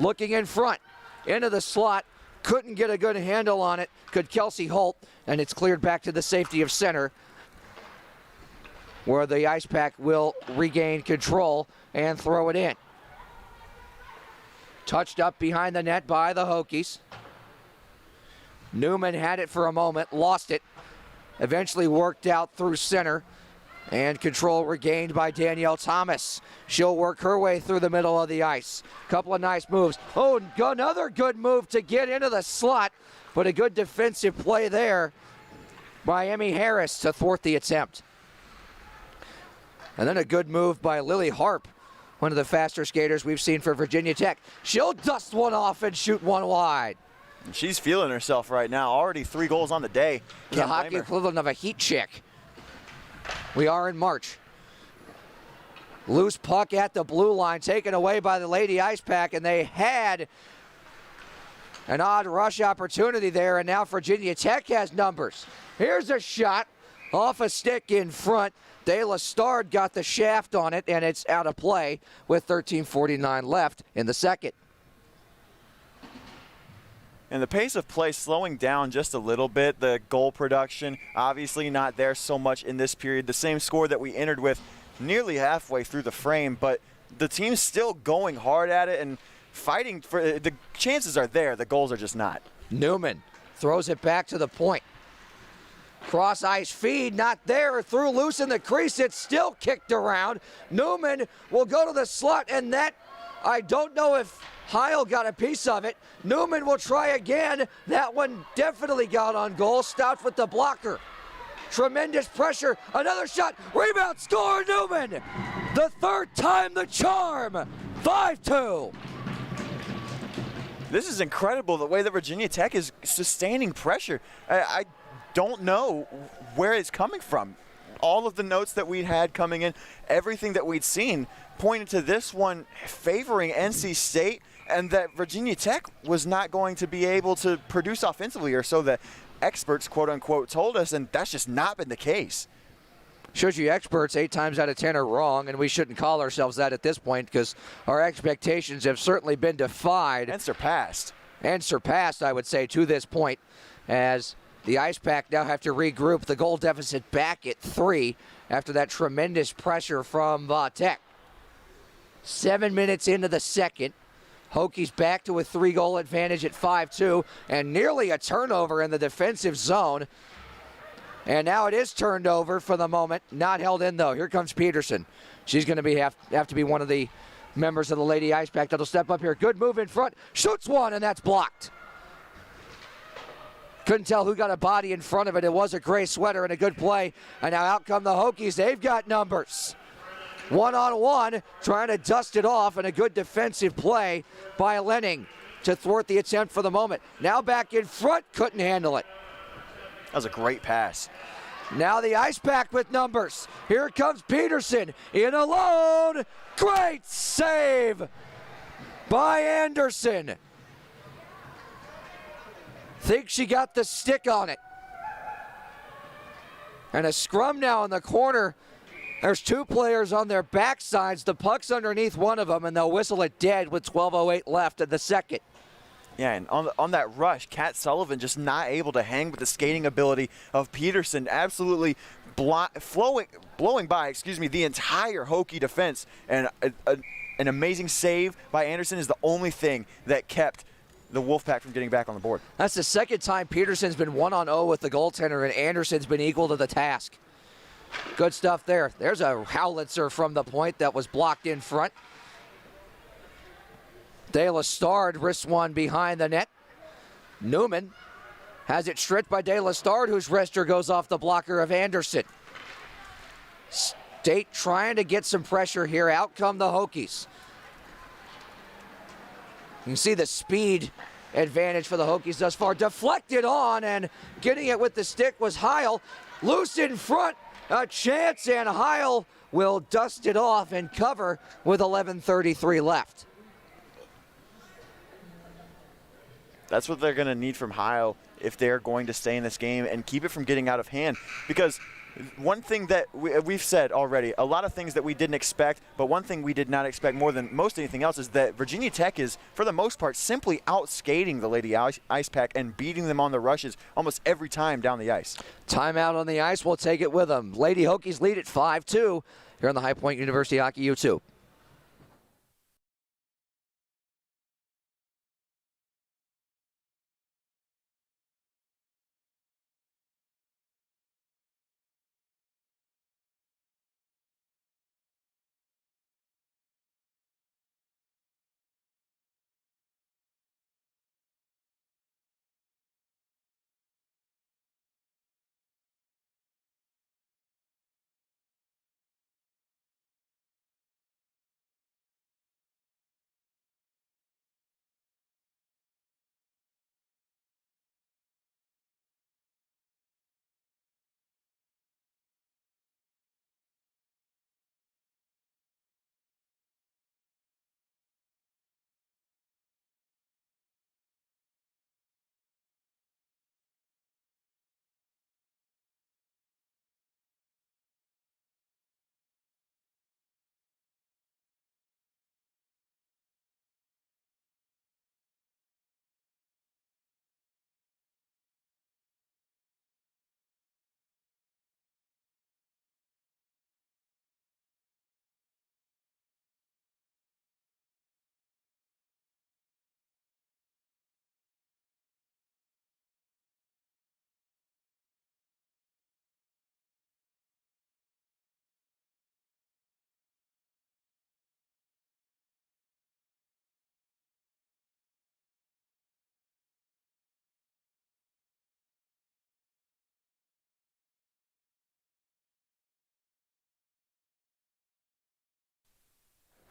looking in front. Into the slot. Couldn't get a good handle on it. Could Kelsey Holt. And it's cleared back to the safety of center, where the Icepack will regain control and throw it in. Touched up behind the net by the Hokies. Newman had it for a moment, lost it. Eventually worked out through center, and control regained by Danielle Thomas. She'll work her way through the middle of the ice. Couple of nice moves. Oh, another good move to get into the slot, but a good defensive play there by Emmy Harris to thwart the attempt. And then a good move by Lily Harp, one of the faster skaters we've seen for Virginia Tech. She'll dust one off and shoot one wide. She's feeling herself right now. Already 3 goals on the day. The hockey equivalent of a heat check. We are in March. Loose puck at the blue line, taken away by the Lady Icepack, and they had an odd rush opportunity there, and now Virginia Tech has numbers. Here's a shot off a stick in front. De La Stard got the shaft on it, and it's out of play with 13:49 left in the second. And the pace of play slowing down just a little bit. The goal production obviously not there so much in this period. The same score that we entered with nearly halfway through the frame, but the team's still going hard at it and fighting for the chances are there. The goals are just not. Newman throws it back to the point. Cross ice feed, not there. Threw loose in the crease. It's still kicked around. Newman will go to the slot, and that, I don't know if Heil got a piece of it. Newman will try again. That one definitely got on goal. Stout with the blocker. Tremendous pressure. Another shot. Rebound. Score, Newman. The third time the charm. 5-2. This is incredible, the way that Virginia Tech is sustaining pressure. I don't know where it's coming from. All of the notes that we had coming in, everything that we'd seen pointed to this one favoring NC State, and that Virginia Tech was not going to be able to produce offensively, or so the experts, quote unquote, told us, and that's just not been the case. Shows you experts 8 times out of 10 are wrong, and we shouldn't call ourselves that at this point because our expectations have certainly been defied. And surpassed. And surpassed, I would say, to this point, as the Icepack now have to regroup. The goal deficit back at 3 after that tremendous pressure from Tech. 7 minutes into the second. Hokies back to a 3-goal advantage at 5-2, and nearly a turnover in the defensive zone. And now it is turned over for the moment. Not held in, though. Here comes Peterson. She's going to have to be one of the members of the Lady Icepack that'll step up here. Good move in front. Shoots one, and that's blocked. Couldn't tell who got a body in front of it. It was a gray sweater and a good play. And now out come the Hokies. They've got numbers. 1-on-1, trying to dust it off, and a good defensive play by Lenning to thwart the attempt for the moment. Now back in front, couldn't handle it. That was a great pass. Now the Icepack with numbers. Here comes Peterson in alone. Great save by Anderson. Think she got the stick on it. And a scrum now in the corner. There's 2 players on their backsides. The puck's underneath one of them, and they'll whistle it dead with 12:08 left in the second. Yeah, and on that rush, Kat Sullivan just not able to hang with the skating ability of Peterson. Absolutely blowing by the entire Hokie defense. And an amazing save by Anderson is the only thing that kept the Wolfpack from getting back on the board. That's the second time Peterson's been 1-on-0 with the goaltender, and Anderson's been equal to the task. Good stuff there. There's a howitzer from the point that was blocked in front. De La Stard wrists one behind the net. Newman has it stripped by De La Stard, whose wrister goes off the blocker of Anderson. State trying to get some pressure here. Out come the Hokies. You can see the speed advantage for the Hokies thus far. Deflected on, and getting it with the stick was Heil. Loose in front, a chance, and Heil will dust it off and cover with 11:33 left. That's what they're going to need from Heil if they're going to stay in this game and keep it from getting out of hand. Because one thing that we've said already, a lot of things that we didn't expect, but one thing we did not expect more than most anything else is that Virginia Tech is, for the most part, simply out-skating the Lady Icepack and beating them on the rushes almost every time down the ice. Timeout on the ice. We'll take it with them. Lady Hokies lead at 5-2 here on the High Point University Hockey U2.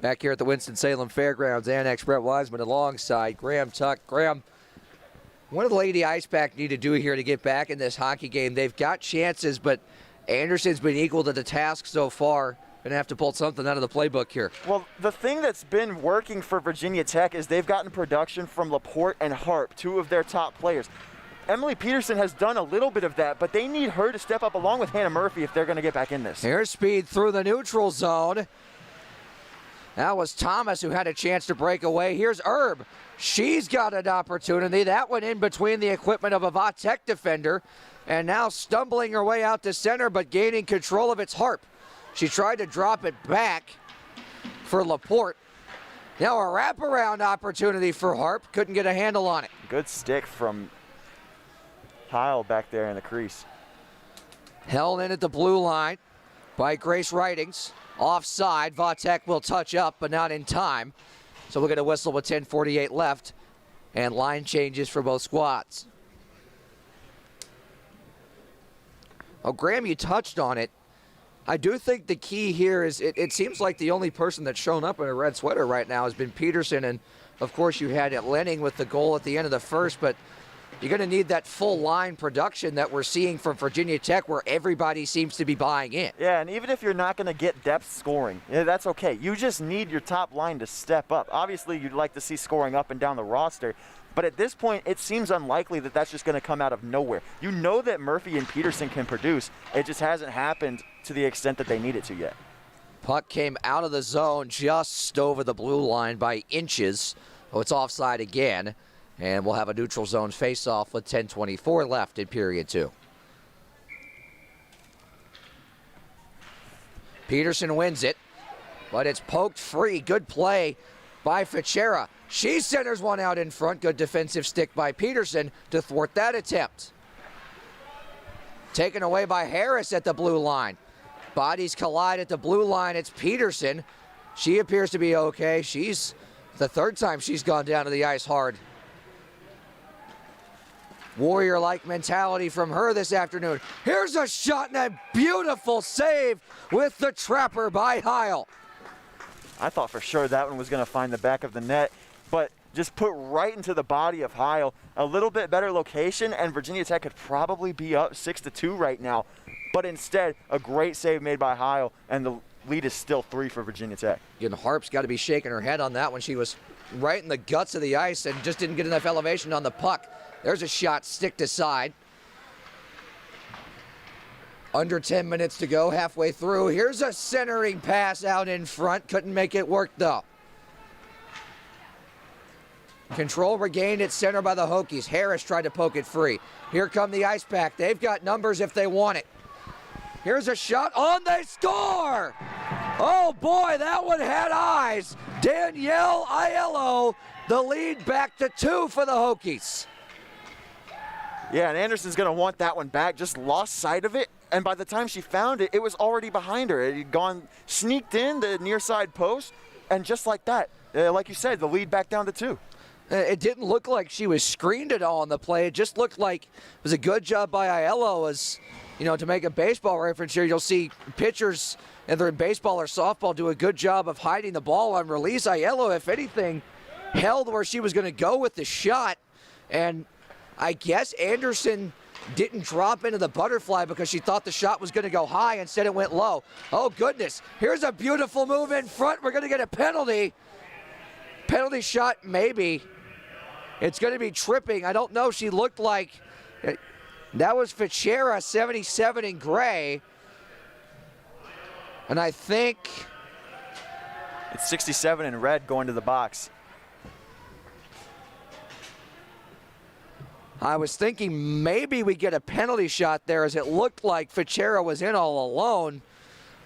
Back here at the Winston-Salem Fairgrounds Annex, Brett Wiseman alongside Graham Tuck. Graham, what do the Lady Icepack need to do here to get back in this hockey game? They've got chances, but Anderson's been equal to the task so far. Going to have to pull something out of the playbook here. Well, the thing that's been working for Virginia Tech is they've gotten production from Laporte and Harp, two of their top players. Emily Peterson has done a little bit of that, but they need her to step up along with Hannah Murphy if they're going to get back in this. Here's speed through the neutral zone. That was Thomas who had a chance to break away. Here's Erb. She's got an opportunity. That one in between the equipment of a Vatek defender. And now stumbling her way out to center, but gaining control of its Harp. She tried to drop it back for Laporte. Now a wraparound opportunity for Harp. Couldn't get a handle on it. Good stick from Heil back there in the crease. Held in at the blue line by Grace Ridings. Offside. Vatek will touch up, but not in time. So we'll get a whistle with 10:48 left. And line changes for both squads. Oh, Graham, you touched on it. I do think the key here is it seems like the only person that's shown up in a red sweater right now has been Peterson. And, of course, you had Lenning with the goal at the end of the first. But you're going to need that full line production that we're seeing from Virginia Tech where everybody seems to be buying in. Yeah, and even if you're not going to get depth scoring, that's okay. You just need your top line to step up. Obviously, you'd like to see scoring up and down the roster, but at this point, it seems unlikely that that's just going to come out of nowhere. You know that Murphy and Peterson can produce. It just hasn't happened to the extent that they need it to yet. Puck came out of the zone just over the blue line by inches. Oh, it's offside again. And we'll have a neutral zone face-off with 10:24 left in period 2. Peterson wins it, but it's poked free. Good play by Fichera. She centers one out in front. Good defensive stick by Peterson to thwart that attempt. Taken away by Harris at the blue line. Bodies collide at the blue line. It's Peterson. She appears to be okay. She's the third time she's gone down to the ice hard. Warrior-like mentality from her this afternoon. Here's a shot and a beautiful save with the trapper by Heil. I thought for sure that one was going to find the back of the net, but just put right into the body of Heil. A little bit better location, and Virginia Tech could probably be up 6-2 right now. But instead, a great save made by Heil, and the lead is still 3 for Virginia Tech. And Harp's got to be shaking her head on that one. She was right in the guts of the ice and just didn't get enough elevation on the puck. There's a shot sticked aside. Under 10 minutes to go, halfway through. Here's a centering pass out in front. Couldn't make it work, though. Control regained at center by the Hokies. Harris tried to poke it free. Here come the Icepack. They've got numbers if they want it. Here's a shot. On, they score! Oh, boy, that one had eyes. Danielle Aiello, the lead back to 2 for the Hokies. Yeah, and Anderson's going to want that one back. Just lost sight of it, and by the time she found it, it was already behind her. It had gone, sneaked in the near side post, and just like that, like you said, the lead back down to 2. It didn't look like she was screened at all on the play. It just looked like it was a good job by Aiello. As you know, to make a baseball reference here, you'll see pitchers, either in baseball or softball, do a good job of hiding the ball on release. Aiello, if anything, held where she was going to go with the shot, and I guess Anderson didn't drop into the butterfly because she thought the shot was going to go high. Instead, it went low. Oh, goodness. Here's a beautiful move in front. We're going to get a penalty. Penalty shot, maybe. It's going to be tripping. I don't know. She looked like that was Fichera, 77 in gray. And I think it's 67 in red going to the box. I was thinking maybe we get a penalty shot there, as it looked like Fichera was in all alone.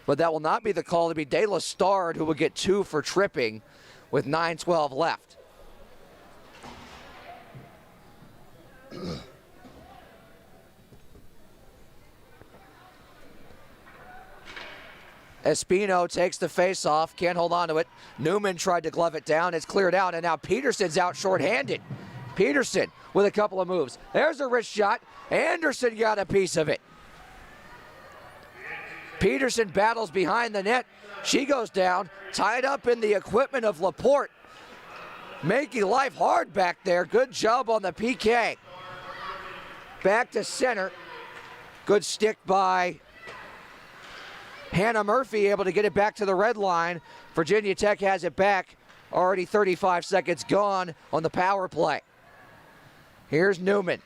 But that will not be the call. It'll be De La Stard who will get 2 for tripping with 9:12 left. Espino takes the face-off, can't hold on to it. Newman tried to glove it down, it's cleared out, and now Peterson's out shorthanded. Peterson with a couple of moves. There's a wrist shot. Anderson got a piece of it. Peterson battles behind the net. She goes down, tied up in the equipment of Laporte. Making life hard back there. Good job on the PK. Back to center. Good stick by Hannah Murphy, able to get it back to the red line. Virginia Tech has it back. Already 35 seconds gone on the power play. Here's Newman.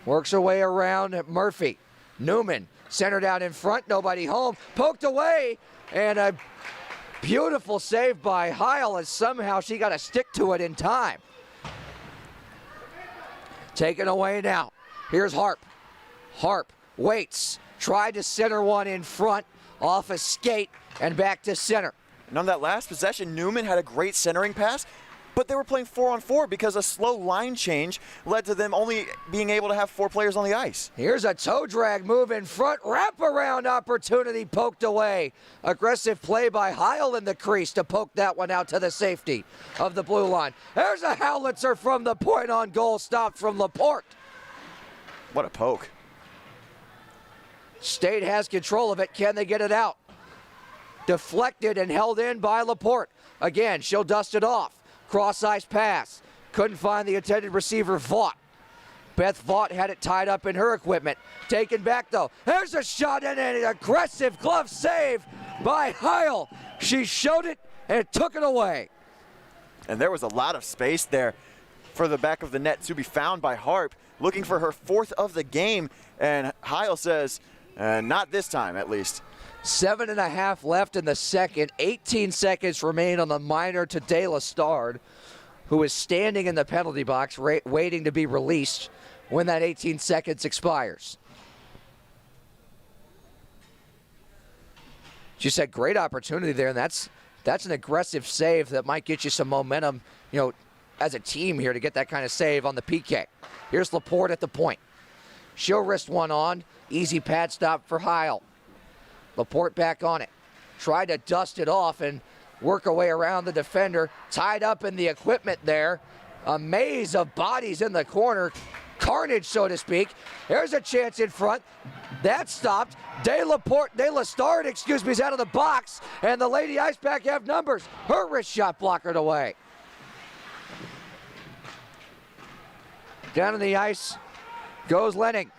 Works her way around Murphy. Newman centered out in front, nobody home. Poked away, and a beautiful save by Heil, as somehow she got a stick to it in time. Taken away now. Here's Harp. Harp waits. Tried to center one in front, off a skate, and back to center. And on that last possession, Newman had a great centering pass, but they were playing 4-on-4 because a slow line change led to them only being able to have 4 players on the ice. Here's a toe drag move in front, wraparound opportunity poked away. Aggressive play by Heil in the crease to poke that one out to the safety of the blue line. There's a howitzer from the point on goal, stopped from Laporte. What a poke. State has control of it. Can they get it out? Deflected and held in by Laporte. Again, she'll dust it off. Cross ice pass. Couldn't find the intended receiver, Vaught. Beth Vaught had it tied up in her equipment. Taken back though. There's a shot and an aggressive glove save by Heil. She showed it and took it away. And there was a lot of space there for the back of the net to be found by Harp, looking for her 4th of the game. And Heil says, not this time at least. 7.5 left in the second. 18 seconds remain on the minor to De La Stard, who is standing in the penalty box waiting to be released when that 18 seconds expires. She said great opportunity there, and that's That's an aggressive save that might get you some momentum, as a team here to get that kind of save on the PK. Here's Laporte at the point. She'll wrist one on. Easy pad stop for Heil. Laporte back on it. Tried to dust it off and work her way around the defender. Tied up in the equipment there. A maze of bodies in the corner. Carnage, so to speak. There's a chance in front. That stopped. De La Stard, is out of the box. And the Lady Icepack have numbers. Her wrist shot blockered away. Down on the ice goes Lenning.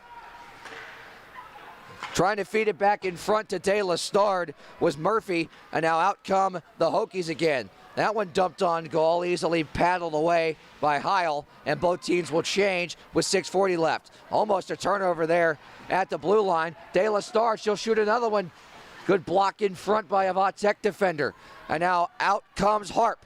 Trying to feed it back in front to De La Stard was Murphy, and now out come the Hokies again. That one dumped on goal, easily paddled away by Heil, and both teams will change with 6:40 left. Almost a turnover there at the blue line. De La Stard, she'll shoot another one. Good block in front by a Vautech defender. And now out comes Harp.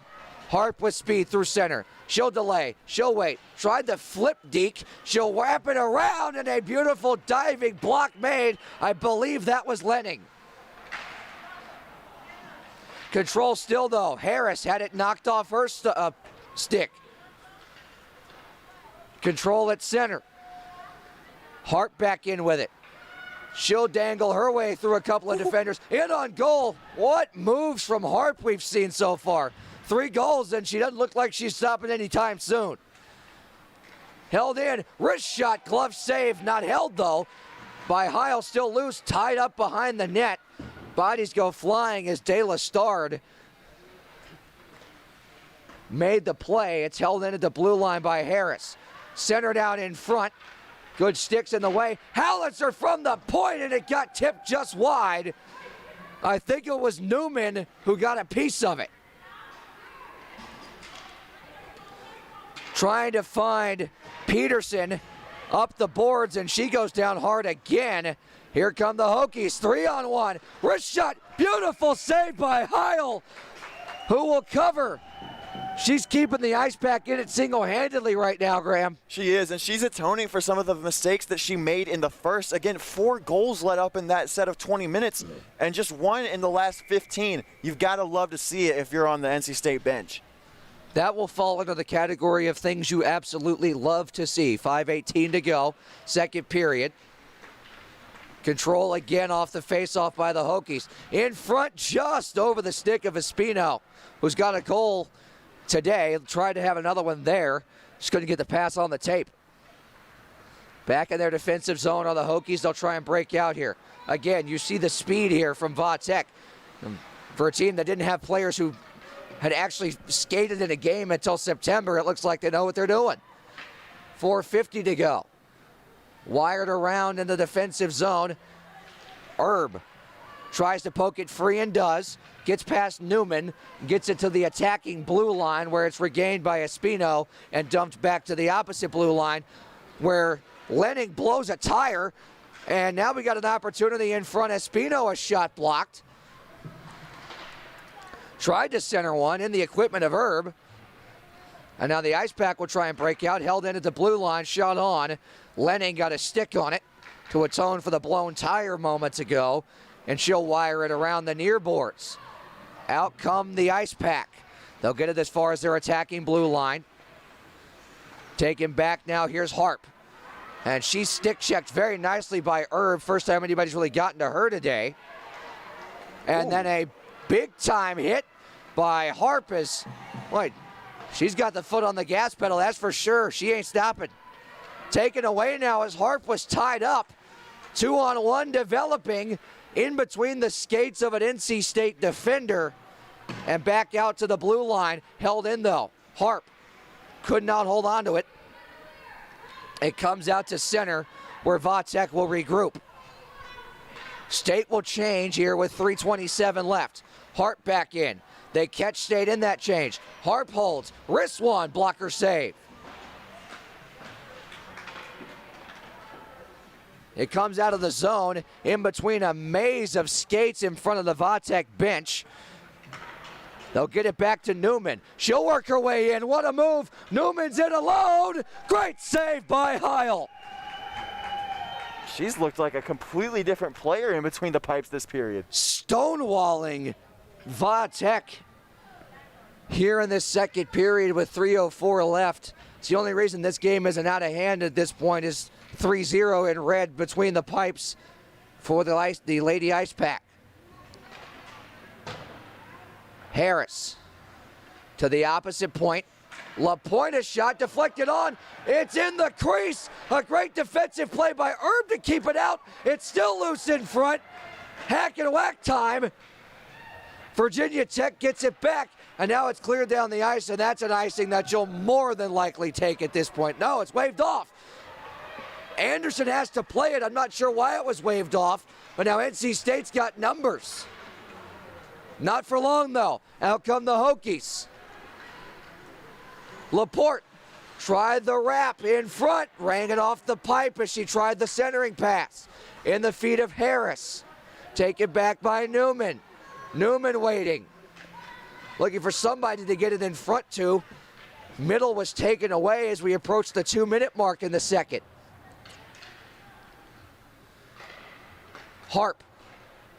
Harp with speed through center. She'll delay. She'll wait. Tried to flip deke. She'll wrap it around, and a beautiful diving block made. I believe that was Lenning. Control still, though. Harris had it knocked off her stick. Control at center. Harp back in with it. She'll dangle her way through a couple of defenders. In on goal. What moves from Harp we've seen so far. 3 goals, and she doesn't look like she's stopping anytime soon. Held in. Wrist shot. Glove save. Not held, though, by Heil. Still loose. Tied up behind the net. Bodies go flying as De La Stard made the play. It's held in at the blue line by Harris. Centered out in front. Good sticks in the way. Howitzer from the point, and it got tipped just wide. I think it was Newman who got a piece of it. Trying to find Peterson up the boards, and she goes down hard again. Here come the Hokies, 3-on-1. Wrist shot, beautiful save by Heil, who will cover. She's keeping the Icepack in it single-handedly right now, Graham. She is, and she's atoning for some of the mistakes that she made in the first. Again, 4 goals let up in that set of 20 minutes, and just 1 in the last 15. You've got to love to see it if you're on the NC State bench. That will fall into the category of things you absolutely love to see. 5:18 to go, second period. Control again off the face-off by the Hokies. In front, just over the stick of Espino, who's got a goal today. Tried to have another one there. Just couldn't get the pass on the tape. Back in their defensive zone are the Hokies. They'll try and break out here. Again, you see the speed here from Vautech. For a team that didn't have players who had actually skated in a game until September, it looks like they know what they're doing. 4:50 to go. Wired around in the defensive zone. Erb tries to poke it free and does. Gets past Newman, gets it to the attacking blue line where it's regained by Espino and dumped back to the opposite blue line where Lenning blows a tire. And now we got an opportunity in front. Espino, a shot blocked. Tried to center one in the equipment of Erb. And now the Icepack will try and break out. Held in at the blue line, shot on. Lenning got a stick on it to atone for the blown tire moments ago. And she'll wire it around the near boards. Out come the Icepack. They'll get it as far as their attacking blue line. Taken back now, here's Harp. And she's stick checked very nicely by Erb. First time anybody's really gotten to her today. And then a big time hit by Harp as, wait, she's got the foot on the gas pedal, that's for sure. She ain't stopping. Taken away now as Harp was tied up. 2-on-1 developing in between the skates of an NC State defender and back out to the blue line. Held in though. Harp could not hold on to it. It comes out to center where Vautech will regroup. State will change here with 3:27 left. Harp back in. They catch State in that change. Harp holds. Wrist one. Blocker save. It comes out of the zone in between a maze of skates in front of the Vautech bench. They'll get it back to Newman. She'll work her way in. What a move. Newman's in alone. Great save by Heil. She's looked like a completely different player in between the pipes this period. Stonewalling Vautech here in this second period with 3:04 left. It's the only reason this game isn't out of hand at this point is 3-0 in red between the pipes for the Lady Icepack. Harris to the opposite point. LaPointe shot deflected on. It's in the crease. A great defensive play by Herb to keep it out. It's still loose in front. Hack and whack time. Virginia Tech gets it back, and now it's cleared down the ice, and that's an icing that you'll more than likely take at this point. No, it's waved off. Anderson has to play it. I'm not sure why it was waved off, but now NC State's got numbers. Not for long, though. Out come the Hokies. Laporte tried the wrap in front, rang it off the pipe as she tried the centering pass. In the feet of Harris. Taken back by Newman. Newman waiting. Looking for somebody to get it in front to. Middle was taken away as we approach the 2-minute mark in the second. Harp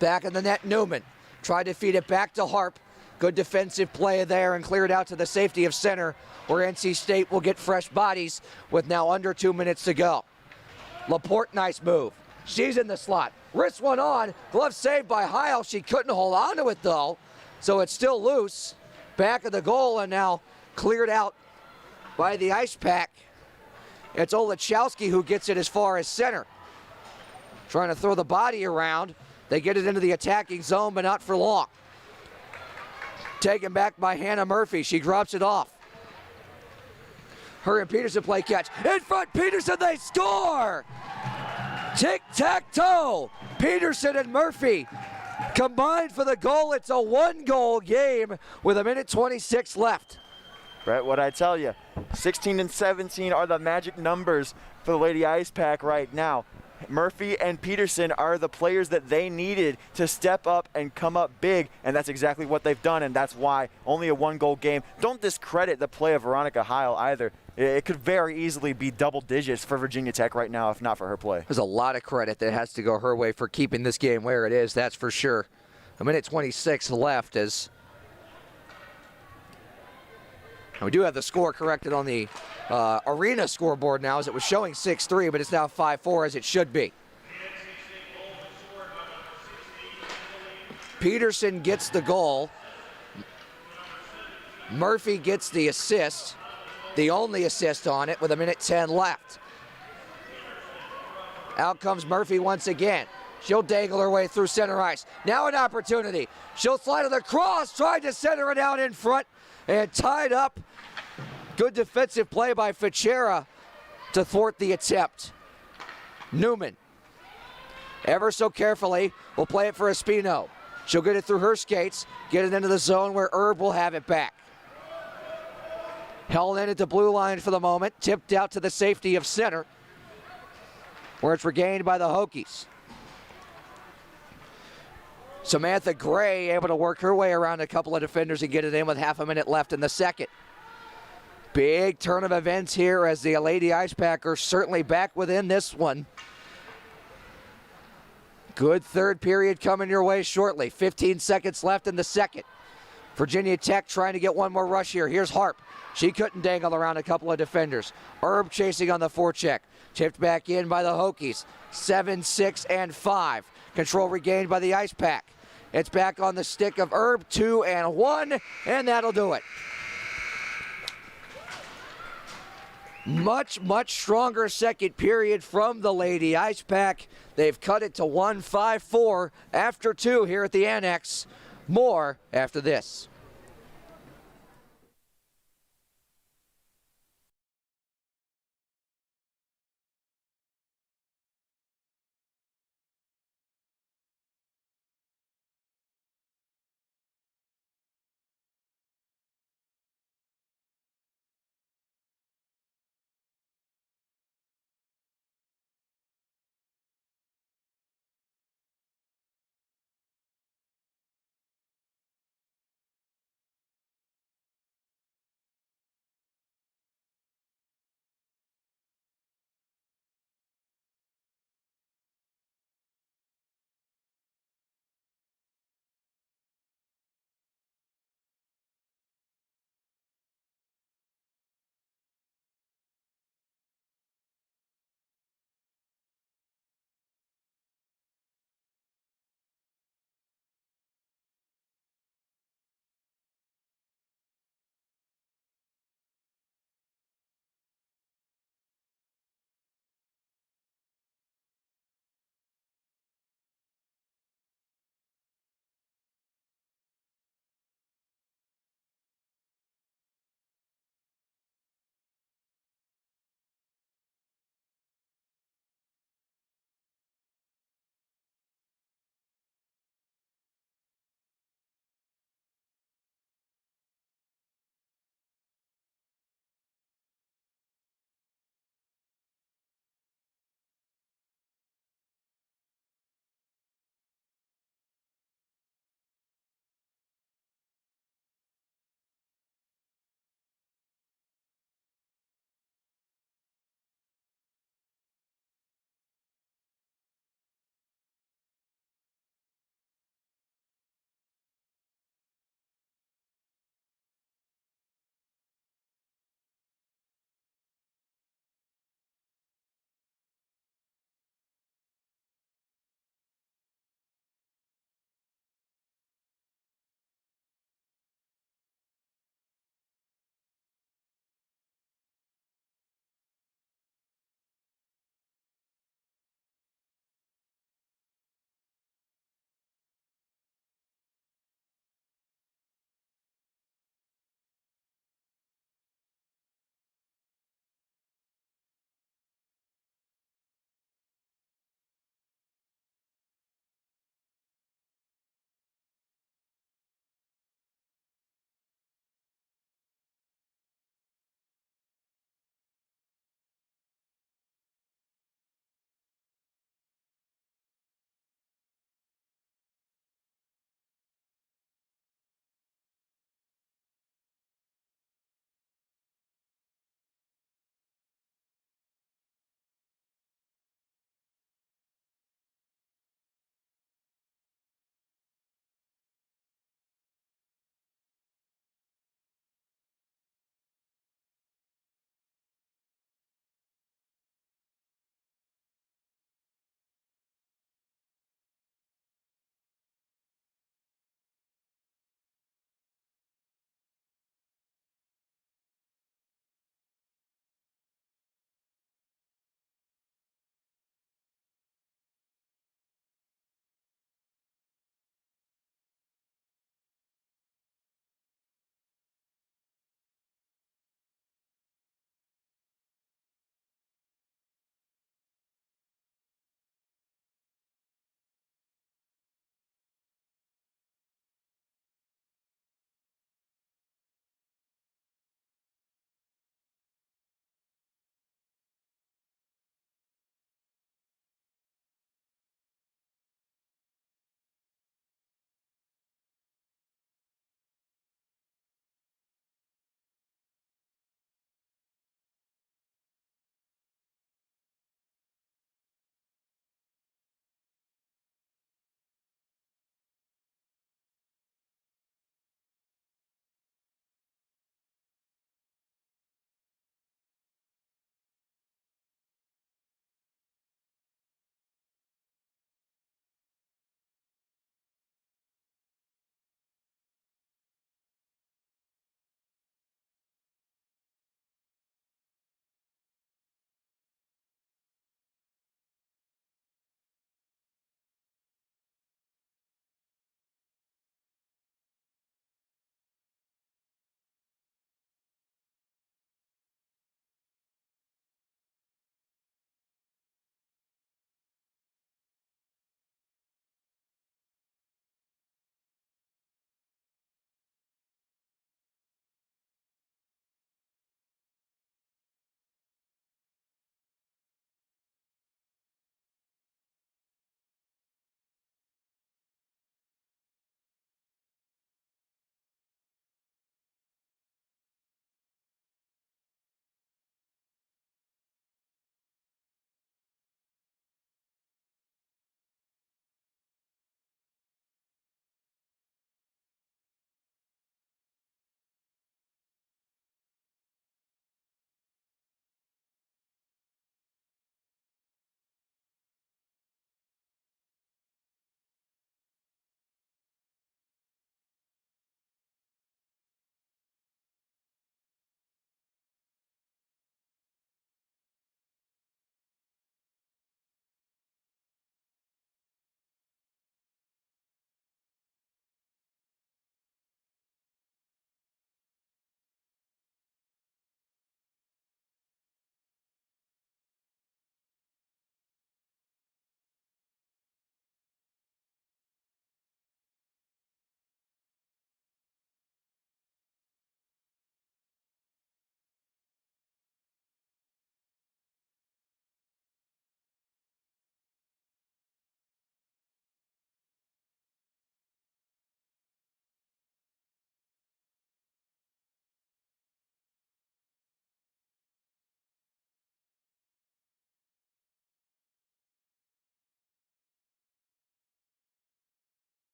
back in the net. Newman tried to feed it back to Harp. Good defensive play there and cleared out to the safety of center, where NC State will get fresh bodies with now under 2 minutes to go. Laporte, nice move. She's in the slot. Wrist one on. Glove saved by Heil. She couldn't hold on to it though, so it's still loose. Back of the goal and now cleared out by the Icepack. It's Olachowski who gets it as far as center. Trying to throw the body around. They get it into the attacking zone, but not for long. Taken back by Hannah Murphy. She drops it off. Her and Peterson play catch. In front, Peterson, they score! Tic-tac-toe. Peterson and Murphy combined for the goal. It's a 1-goal game with 1:26 left. Brett, what I tell you, 16 and 17 are the magic numbers for the Lady Icepack right now. Murphy and Peterson are the players that they needed to step up and come up big, and that's exactly what they've done, and that's why only a 1-goal game. Don't discredit the play of Veronica Heil either. It could very easily be double digits for Virginia Tech right now if not for her play. There's a lot of credit that has to go her way for keeping this game where it is, that's for sure. 1:26 left as we do have the score corrected on the arena scoreboard now, as it was showing 6-3, but it's now 5-4 as it should be. Peterson gets the goal. Murphy gets the assist, the only assist on it with 1:10 left. Out comes Murphy once again. She'll dangle her way through center ice. Now an opportunity. She'll slide to the cross, tried to center it out in front and tied up. Good defensive play by Fichera to thwart the attempt. Newman, ever so carefully, will play it for Espino. She'll get it through her skates, get it into the zone where Herb will have it back. Held in at the blue line for the moment, tipped out to the safety of center, where it's regained by the Hokies. Samantha Gray able to work her way around a couple of defenders and get it in with half a minute left in the second. Big turn of events here as the Lady Icepackers certainly back within this one. Good third period coming your way shortly. 15 seconds left in the second. Virginia Tech trying to get one more rush here. Here's Harp. She couldn't dangle around a couple of defenders. Herb chasing on the forecheck. Tipped back in by the Hokies. 7, 6, and 5. Control regained by the Icepack. It's back on the stick of Herb. 2 and 1, and that'll do it. Much, much stronger second period from the Lady Icepack. They've cut it to 1-5-4 after 2 here at the Annex. More after this.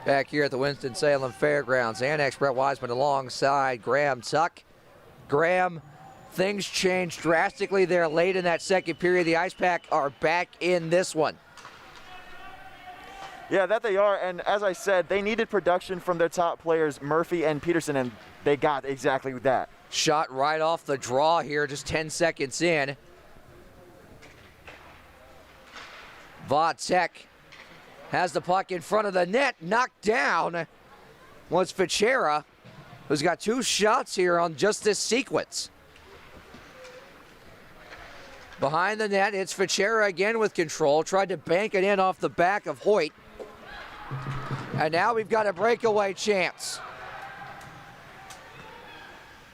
back here at the Winston-Salem Fairgrounds. Annex Brett Wiseman alongside Graham Tuck. Graham, things changed drastically there late in that second period. The Icepack are back in this one. Yeah, that they are, and as I said, they needed production from their top players, Murphy and Peterson, and they got exactly that. Shot right off the draw here, just 10 seconds in. Vatek has the puck in front of the net, knocked down was Fichera, who's got 2 shots here on just this sequence. Behind the net, it's Fichera again with control, tried to bank it in off the back of Hoyt. And now we've got a breakaway chance.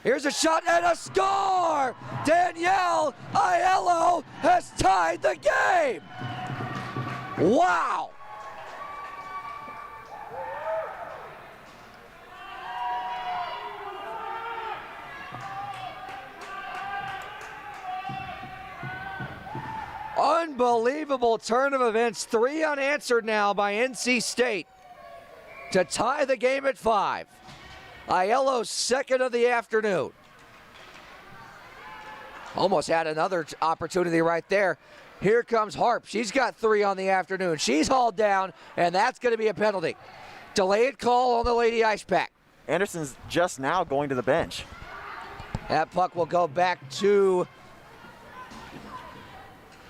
Here's a shot and a score! Danielle Aiello has tied the game! Wow! Unbelievable turn of events. 3 unanswered now by NC State to tie the game at 5. Aiello's second of the afternoon. Almost had another opportunity right there. Here comes Harp. She's got 3 on the afternoon. She's hauled down, and that's going to be a penalty. Delayed call on the Lady Icepack. Anderson's just now going to the bench. That puck will go back to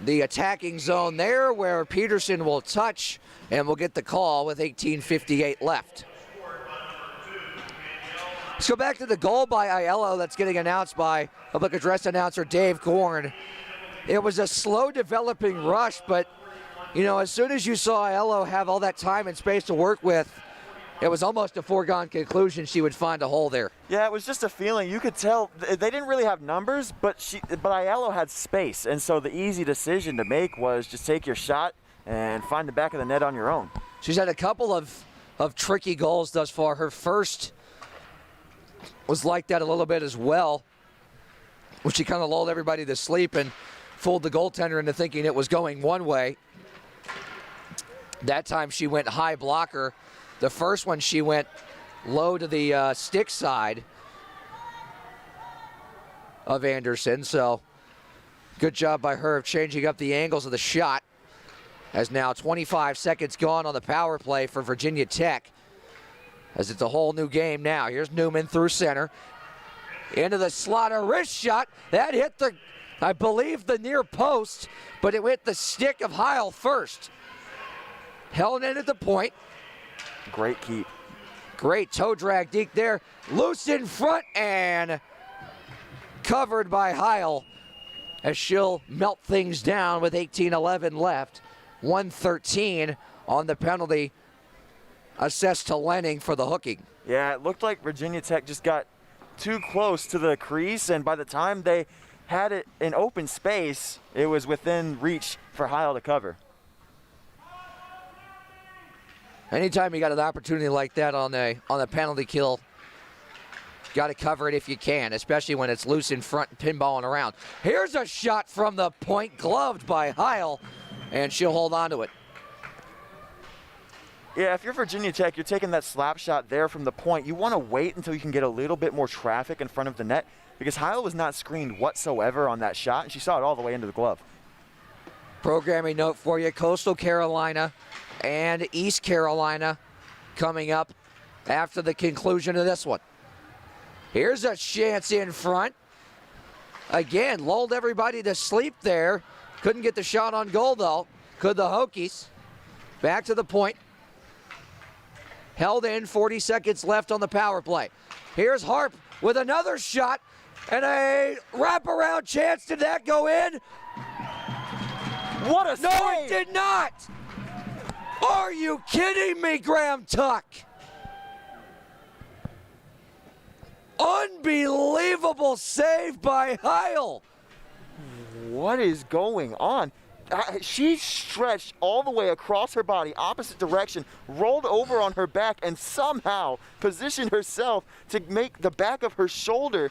the attacking zone there, where Peterson will touch and will get the call with 18:58 left. Let's go back to the goal by Aiello that's getting announced by public address announcer Dave Korn. It was a slow developing rush, but you know, as soon as you saw Aiello have all that time and space to work with, it was almost a foregone conclusion she would find a hole there. Yeah, it was just a feeling. You could tell they didn't really have numbers, but Aiello had space, and so the easy decision to make was just take your shot and find the back of the net on your own. She's had a couple of tricky goals thus far. Her first was like that a little bit as well, where she kind of lulled everybody to sleep and fooled the goaltender into thinking it was going one way. That time she went high blocker. The first one she went low to the stick side of Anderson. So good job by her of changing up the angles of the shot. As now 25 seconds gone on the power play for Virginia Tech, as it's a whole new game now. Here's Newman through center. Into the slot, a wrist shot. That hit the, I believe, the near post, but it hit the stick of Heil first. Held in at the point. Great keep. Great toe drag deke there. Loose in front and covered by Heil as she'll melt things down with 18:11 left. 113 on the penalty assessed to Lenning for the hooking. Yeah, it looked like Virginia Tech just got too close to the crease, and by the time they had it in open space, it was within reach for Heil to cover. Anytime you got an opportunity like that on a penalty kill, got to cover it if you can, especially when it's loose in front and pinballing around. Here's a shot from the point, gloved by Heil, and she'll hold on to it. Yeah, if you're Virginia Tech, you're taking that slap shot there from the point. You want to wait until you can get a little bit more traffic in front of the net, because Heil was not screened whatsoever on that shot, and she saw it all the way into the glove. Programming note for you, Coastal Carolina and East Carolina coming up after the conclusion of this one. Here's a chance in front. Again, lulled everybody to sleep there. Couldn't get the shot on goal, though. Could the Hokies. Back to the point. Held in, 40 seconds left on the power play. Here's Harp with another shot and a wraparound chance. Did that go in? What a save! No, it did not! Are you kidding me, Graham Tuck? Unbelievable save by Heil. What is going on? She stretched all the way across her body, opposite direction, rolled over on her back, and somehow positioned herself to make the back of her shoulder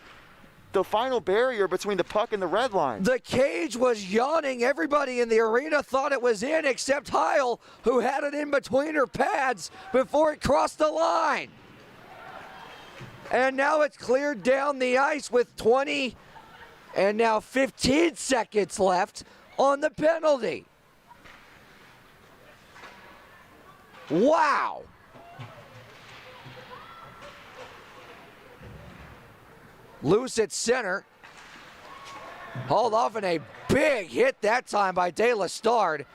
the final barrier between the puck and the red line. The cage was yawning. Everybody in the arena thought it was in except Heil, who had it in between her pads before it crossed the line. And now it's cleared down the ice with 20 and now 15 seconds left on the penalty. Wow. Loose at center. Hauled off in a big hit that time by De La Stard.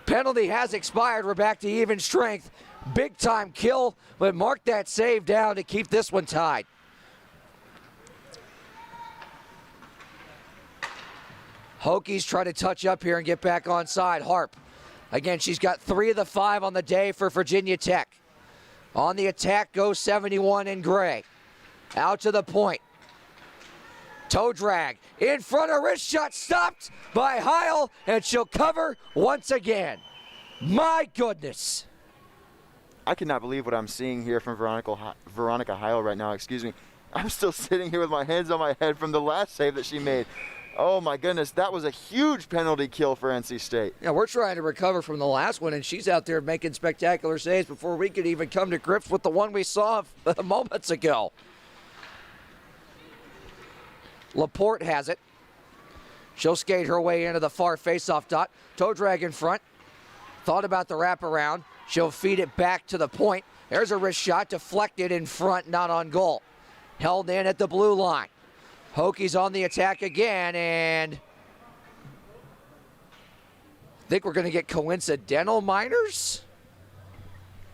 Penalty has expired. We're back to even strength. Big time kill, but mark that save down to keep this one tied. Hokies try to touch up here and get back on side. Harp. Again, she's got 3 of the 5 on the day for Virginia Tech. On the attack goes 71 in gray. Out to the point. Toe drag. In front, a wrist shot stopped by Heil, and she'll cover once again. My goodness. I cannot believe what I'm seeing here from Veronica Heil right now. Excuse me. I'm still sitting here with my hands on my head from the last save that she made. Oh my goodness, that was a huge penalty kill for NC State. Yeah, we're trying to recover from the last one, and she's out there making spectacular saves before we could even come to grips with the one we saw moments ago. Laporte has it. She'll skate her way into the far faceoff dot. Toe drag in front. Thought about the wraparound. She'll feed it back to the point. There's a wrist shot deflected in front, not on goal. Held in at the blue line. Hokies on the attack again, and I think we're going to get coincidental minors.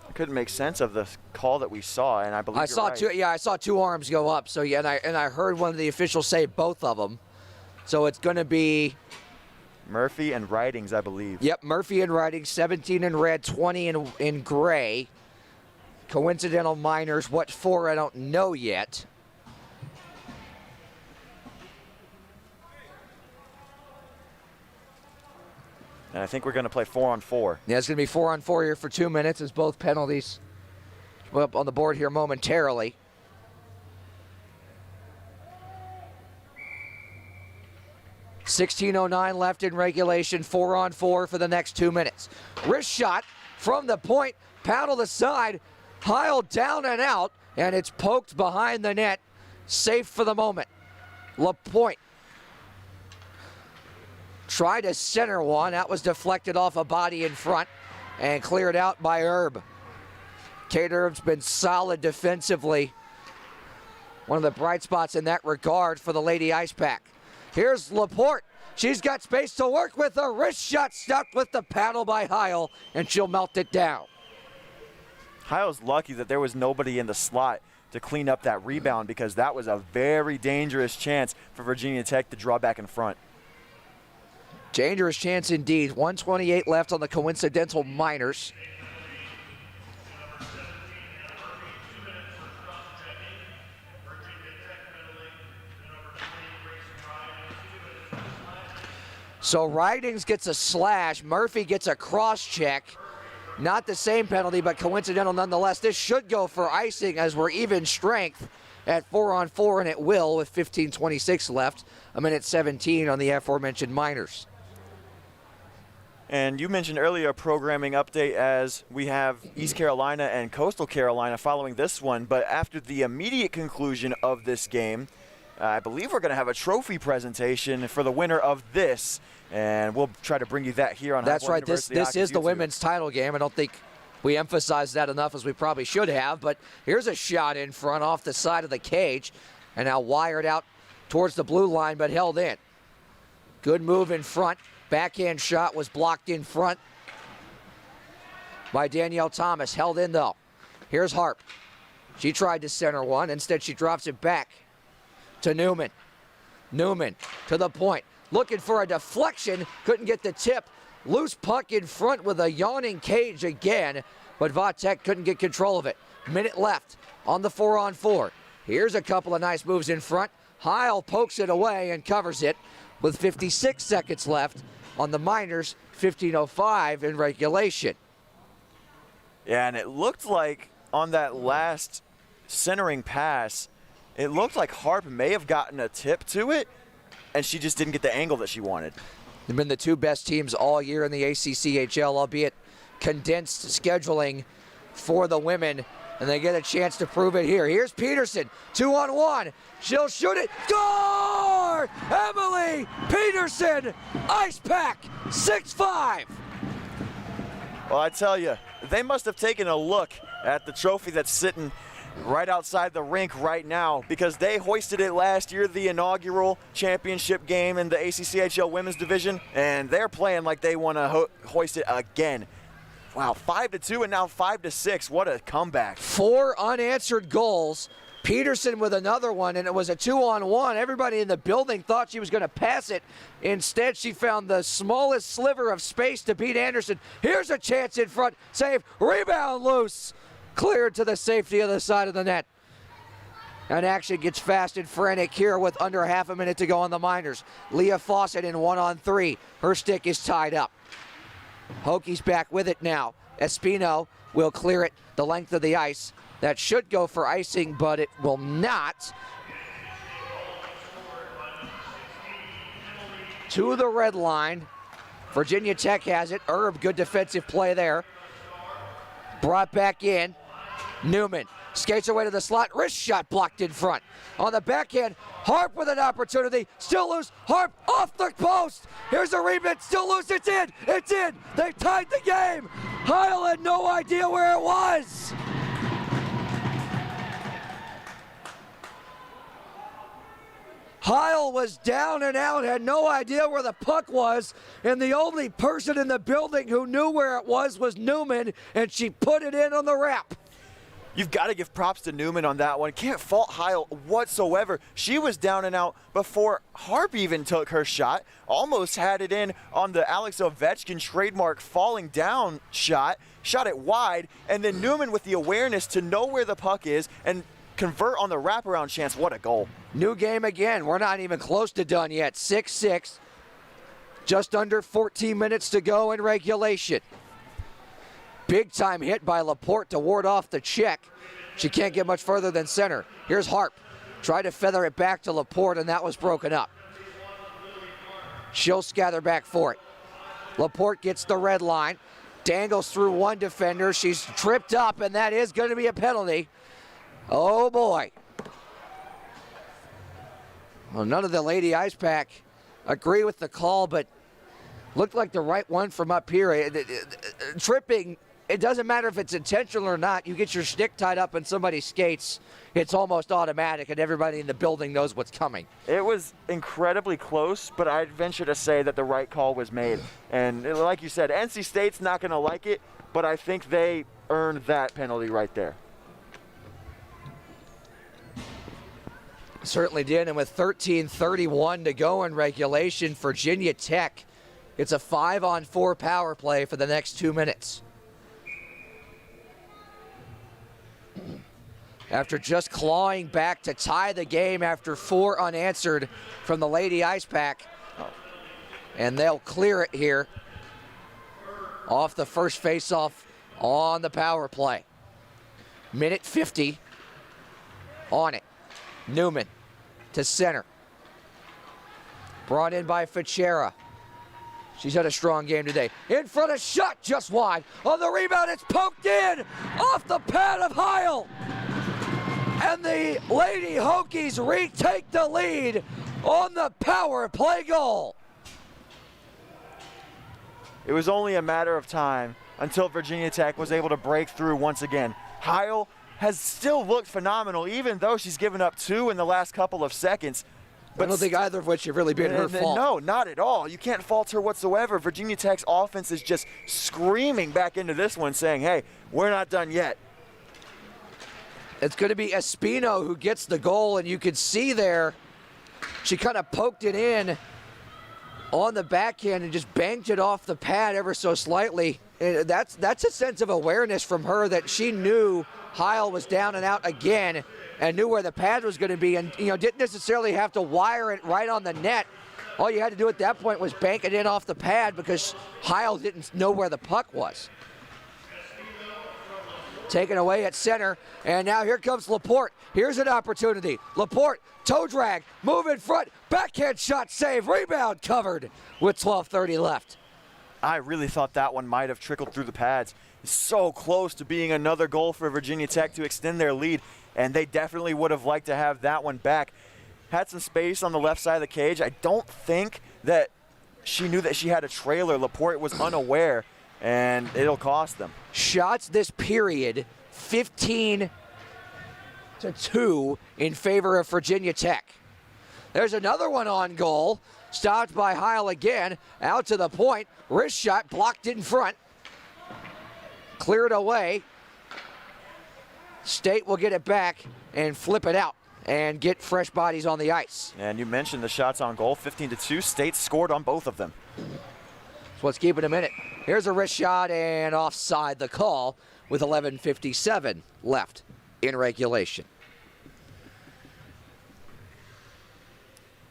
I couldn't make sense of the call that we saw, and I believe I saw right. two. Yeah, I saw 2 arms go up. So yeah, and I heard one of the officials say both of them. So it's going to be Murphy and Ridings, I believe. Yep, Murphy and Ridings, 17 in red, 20 in gray. Coincidental minors, what for? I don't know yet. And I think we're going to play 4-on-4. Yeah, it's going to be 4-on-4 here for 2 minutes as both penalties come up on the board here momentarily. .1609 left in regulation, 4-on-4 for the next 2 minutes. Wrist shot from the point, paddle the side, Heil down and out, and it's poked behind the net, safe for the moment. Lapointe tried to center one, that was deflected off a body in front and cleared out by Erb. Kate Erb's been solid defensively. One of the bright spots in that regard for the Lady Icepack. Here's Laporte. She's got space to work with. A wrist shot stopped with the paddle by Heil, and she'll melt it down. Heil's lucky that there was nobody in the slot to clean up that rebound, because that was a very dangerous chance for Virginia Tech to draw back in front. Dangerous chance indeed. 1:28 left on the coincidental minors. So Ridings gets a slash. Murphy gets a cross check. Not the same penalty, but coincidental nonetheless. This should go for icing as we're even strength at 4-on-4, and it will with 15:26 left. 1:17 on the aforementioned minors. And you mentioned earlier a programming update as we have East Carolina and Coastal Carolina following this one. But after the immediate conclusion of this game, I believe we're going to have a trophy presentation for the winner of this. And we'll try to bring you that here on That's Highborn right. This University is the YouTube. women's title game. I don't think we emphasized that enough as we probably should have. But here's a shot in front off the side of the cage. And now wired out towards the blue line, but held in. Good move in front. Backhand shot was blocked in front by Danielle Thomas. Held in, though. Here's Harp. She tried to center one. Instead, she drops it back to Newman. Newman to the point. Looking for a deflection. Couldn't get the tip. Loose puck in front with a yawning cage again, but Vatek couldn't get control of it. Minute left on the 4-on-4. Here's a couple of nice moves in front. Heil pokes it away and covers it with 56 seconds left on the minors, 15:05 in regulation. Yeah, and it looked like on that last centering pass, it looked like Harp may have gotten a tip to it, and she just didn't get the angle that she wanted. They've been the two best teams all year in the ACCHL, albeit condensed scheduling for the women, and they get a chance to prove it here. Here's Peterson, 2-on-1. She'll shoot it. Score! Emily Peterson, Icepack, 6-5. Well, I tell you, they must have taken a look at the trophy that's sitting right outside the rink right now, because they hoisted it last year, the inaugural championship game in the ACCHL women's division, and they're playing like they want to hoist it again. Wow, 5-2 and now 5-6. What a comeback. 4 unanswered goals. Peterson with another one, and it was a 2-on-1. Everybody in the building thought she was going to pass it. Instead, she found the smallest sliver of space to beat Anderson. Here's a chance in front. Save. Rebound loose. Cleared to the safety of the side of the net. And action gets fast and frantic here with under half a minute to go on the Miners. Leah Fawcett in 1-on-3. Her stick is tied up. Hokies back with it now. Espino will clear it the length of the ice. That should go for icing, but it will not. To the red line. Virginia Tech has it. Erb, good defensive play there. Brought back in. Newman skates away to the slot. Wrist shot blocked in front. On the backhand, Harp with an opportunity. Still loose. Harp off the post. Here's a rebound. Still loose. It's in. It's in. They tied the game. Heil had no idea where it was. Heil was down and out, had no idea where the puck was, and the only person in the building who knew where it was Newman, and she put it in on the wrap. You've got to give props to Newman on that one. Can't fault Heil whatsoever. She was down and out before Harp even took her shot. Almost had it in on the Alex Ovechkin trademark falling down shot. Shot it wide, and then Newman with the awareness to know where the puck is and convert on the wraparound chance. What a goal. New game again. We're not even close to done yet. 6-6. Just under 14 minutes to go in regulation. Big time hit by Laporte to ward off the check. She can't get much further than center. Here's Harp. Tried to feather it back to Laporte, and that was broken up. She'll scatter back for it. Laporte gets the red line. Dangles through one defender. She's tripped up, and that is going to be a penalty. Oh, boy. Well, none of the Lady Icepack agree with the call, but looked like the right one from up here. Tripping, it doesn't matter if it's intentional or not. You get your stick tied up and somebody skates, it's almost automatic, and everybody in the building knows what's coming. It was incredibly close, but I'd venture to say that the right call was made. And like you said, NC State's not going to like it, but I think they earned that penalty right there. Certainly did, and with 13:31 to go in regulation, Virginia Tech, it's a 5-on-4 power play for the next 2 minutes. After just clawing back to tie the game after 4 unanswered from the Lady Icepack, and they'll clear it here off the first faceoff on the power play. Minute 50 on it. Newman to center. Brought in by Fichera. She's had a strong game today. In front of shot just wide. On the rebound, it's poked in off the pad of Heil. And the Lady Hokies retake the lead on the power play goal. It was only a matter of time until Virginia Tech was able to break through once again. Heil has still looked phenomenal, even though she's given up 2 in the last couple of seconds. But I don't think either of which have really been her fault. No, not at all. You can't fault her whatsoever. Virginia Tech's offense is just screaming back into this one, saying, hey, we're not done yet. It's going to be Espino who gets the goal, and you can see there, she kind of poked it in on the backhand and just banked it off the pad ever so slightly. And that's a sense of awareness from her that she knew Heil was down and out again and knew where the pad was going to be, and didn't necessarily have to wire it right on the net. All you had to do at that point was bank it in off the pad because Heil didn't know where the puck was. taken away at center, and now here comes Laporte. Here's an opportunity. Laporte, toe drag, move in front, backhand shot save, rebound covered with 12:30 left. I really thought that one might have trickled through the pads. It's so close to being another goal for Virginia Tech to extend their lead, and they definitely would have liked to have that one back. Had some space on the left side of the cage. I don't think that she knew that she had a trailer. Laporte was unaware, and it'll cost them. Shots this period, 15-2 in favor of Virginia Tech. There's another one on goal. Stopped by Heil again. Out to the point. Wrist shot blocked in front. Cleared away. State will get it back and flip it out and get fresh bodies on the ice. And you mentioned the shots on goal, 15-2. State scored on both of them. So let's keep it a minute. Here's a wrist shot and offside the call with 11:57 left in regulation.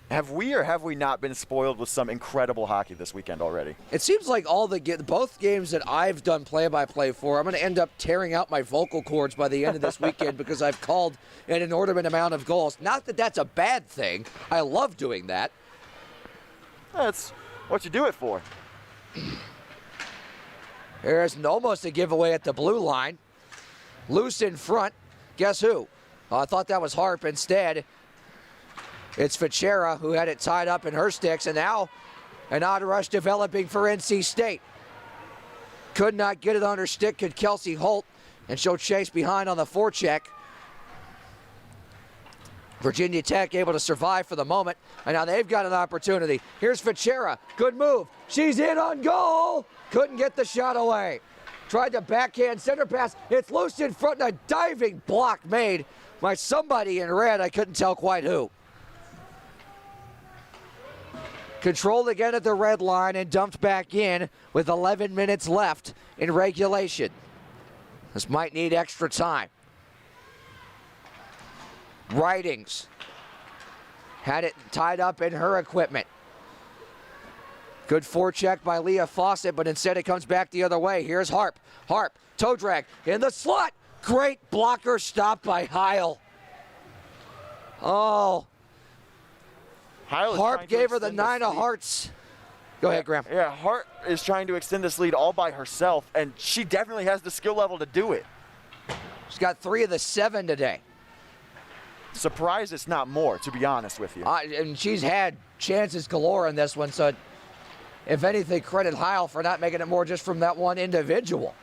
Have we or have we not been spoiled with some incredible hockey this weekend already? It seems like both games that I've done play-by-play for, I'm going to end up tearing out my vocal cords by the end of this weekend because I've called an inordinate amount of goals. Not that that's a bad thing. I love doing that. That's what you do it for. There's almost a giveaway at the blue line. Loose in front. Guess who? I thought that was Harp. Instead, it's Fichera who had it tied up in her sticks, and now an odd rush developing for NC State. Could not get it on her stick, could Kelsey Holt, and she'll chase behind on the forecheck. Virginia Tech able to survive for the moment, and now they've got an opportunity. Here's Fichera, good move. She's in on goal. Couldn't get the shot away. Tried to backhand center pass. It's loose in front, and a diving block made by somebody in red. I couldn't tell quite who. Controlled again at the red line and dumped back in with 11 minutes left in regulation. This might need extra time. Ridings had it tied up in her equipment. Good forecheck by Leah Fawcett, but instead it comes back the other way. Here's Harp. Harp, toe drag in the slot. Great blocker stop by Heil. Oh. Harp gave her the 9 of hearts. Go ahead, Graham. Yeah, Harp is trying to extend this lead all by herself, and she definitely has the skill level to do it. She's got 3 of the 7 today. Surprised it's not more, to be honest with you. And she's had chances galore in this one, so if anything, credit Heil for not making it more just from that one individual.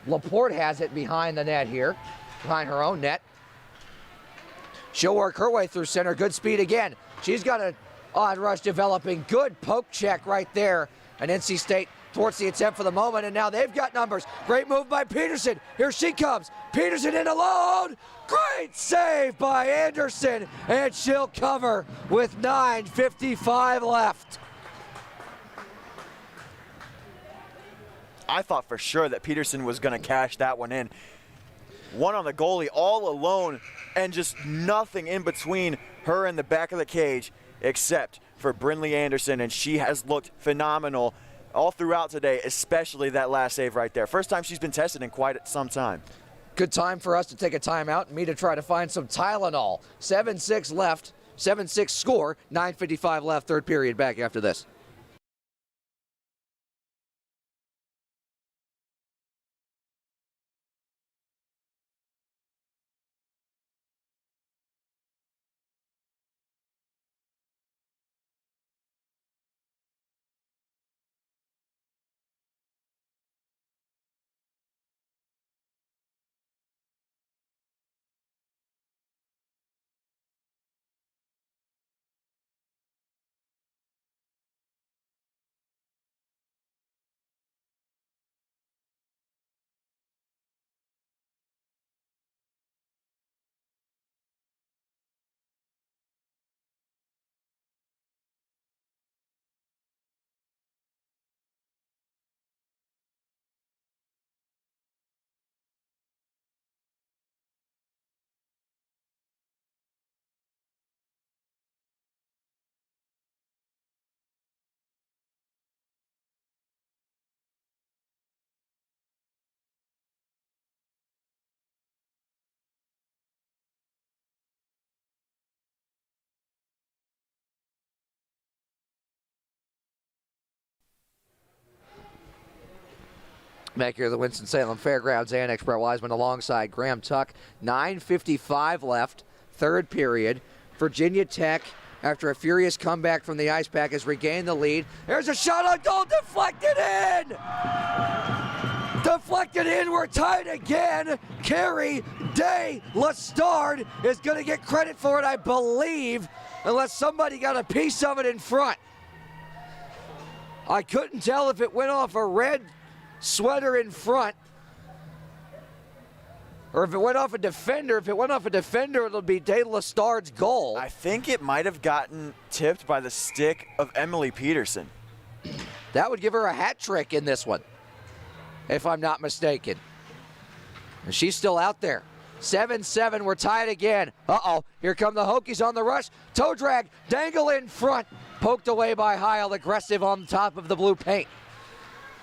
Laporte has it behind the net here, behind her own net. She'll work her way through center. Good speed again. She's got an odd rush developing. Good poke check right there. And NC State thwarts the attempt for the moment, and now they've got numbers. Great move by Peterson. Here she comes. Peterson in alone. Great save by Anderson, and she'll cover with 9:55 left. I thought for sure that Peterson was going to cash that one in. One on the goalie all alone, and just nothing in between her and the back of the cage except for Brinley Anderson, and she has looked phenomenal all throughout today, especially that last save right there. First time she's been tested in quite some time. Good time for us to take a timeout and me to try to find some Tylenol. 7-6 left, 7-6 score, 9:55 left, third period. Back after this. Back here at the Winston-Salem Fairgrounds Annex, Brett Wiseman alongside Graham Tuck. 9:55 left, third period. Virginia Tech, after a furious comeback from the Icepack, has regained the lead. There's a shot on goal, deflected in! Deflected in, we're tied again. Carrie De Lestard is going to get credit for it, I believe, unless somebody got a piece of it in front. I couldn't tell if it went off a red sweater in front or if it went off a defender. If it went off a defender, it'll be De Lestard's goal. I think it might have gotten tipped by the stick of Emily Peterson. That would give her a hat trick in this one, if I'm not mistaken. And she's still out there. 7-7, we're tied again. Uh-oh, here come the Hokies on the rush. Toe drag, dangle in front. Poked away by Heil, aggressive on top of the blue paint.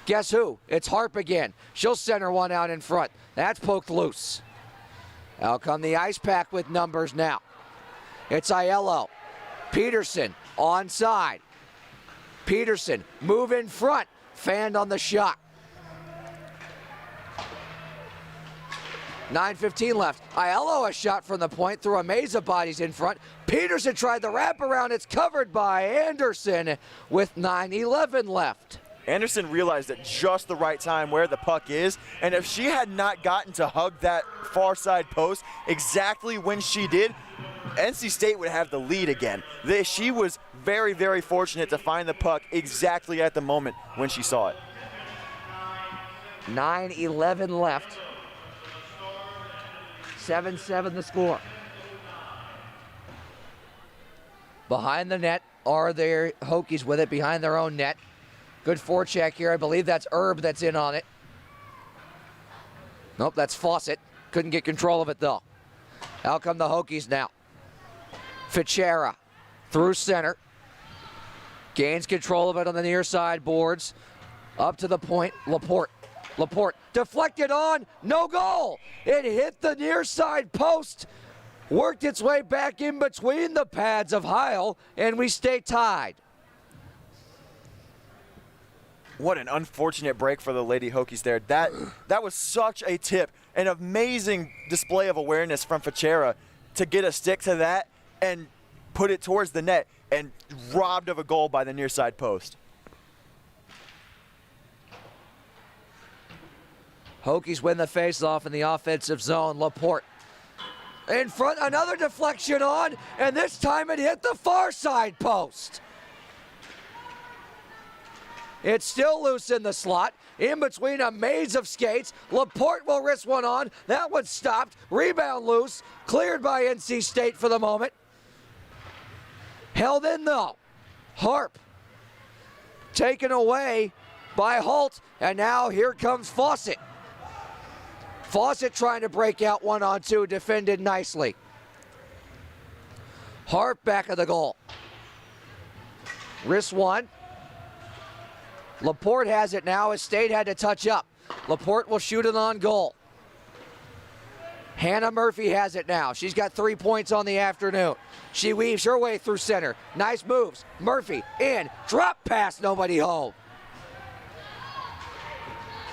Guess who? It's Harp again. She'll center one out in front. That's poked loose. Out come the Icepack with numbers now. It's Aiello. Peterson onside. Peterson move in front. Fanned on the shot. 9:15 left. Aiello a shot from the point through a maze of bodies in front. Peterson tried the wraparound. It's covered by Anderson with 9:11 left. Anderson realized at just the right time where the puck is, and if she had not gotten to hug that far side post exactly when she did, NC State would have the lead again. She was very, very fortunate to find the puck exactly at the moment when she saw it. 9:11 left. 7-7 the score. Behind the net are their Hokies with it, behind their own net. Good forecheck here. I believe that's Herb that's in on it. Nope, that's Fawcett. Couldn't get control of it, though. Out come the Hokies now. Fichera through center. Gains control of it on the near side boards. Up to the point, Laporte. Laporte deflected on, no goal. It hit the near side post, worked its way back in between the pads of Heil, and we stay tied. What an unfortunate break for the Lady Hokies there. That was such a tip, an amazing display of awareness from Fichera to get a stick to that and put it towards the net, and robbed of a goal by the near side post. Hokies win the faceoff in the offensive zone. Laporte in front, another deflection on, and this time it hit the far side post. It's still loose in the slot, in between a maze of skates. Laporte will wrist one on. That one stopped. Rebound loose. Cleared by NC State for the moment. Held in though. Harp taken away by Holt, and now here comes Fawcett. Fawcett trying to break out 1-on-2, defended nicely. Harp back of the goal. Wrist one. Laporte has it now as State had to touch up. Laporte will shoot it on goal. Hannah Murphy has it now. She's got 3 points on the afternoon. She weaves her way through center. Nice moves. Murphy in. Drop pass, nobody home.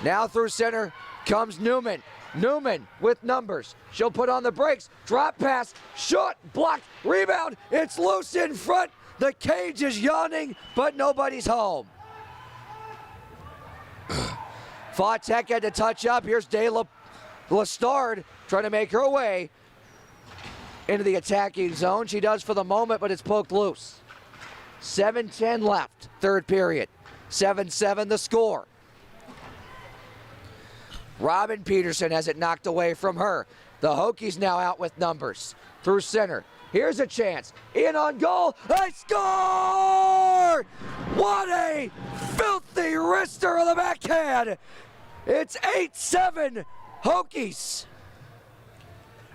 Now through center comes Newman. Newman with numbers. She'll put on the brakes. Drop pass. Shot. Blocked. Rebound. It's loose in front. The cage is yawning, but nobody's home. Fawcett had to touch up. Here's De Lestard trying to make her way into the attacking zone. She does for the moment, but it's poked loose. 7:10 left, third period. 7-7 the score. Robin Peterson has it knocked away from her. The Hokies now out with numbers. Through center. Here's a chance. In on goal. They score! What a filthy wrister of the backhand. It's 8-7 Hokies.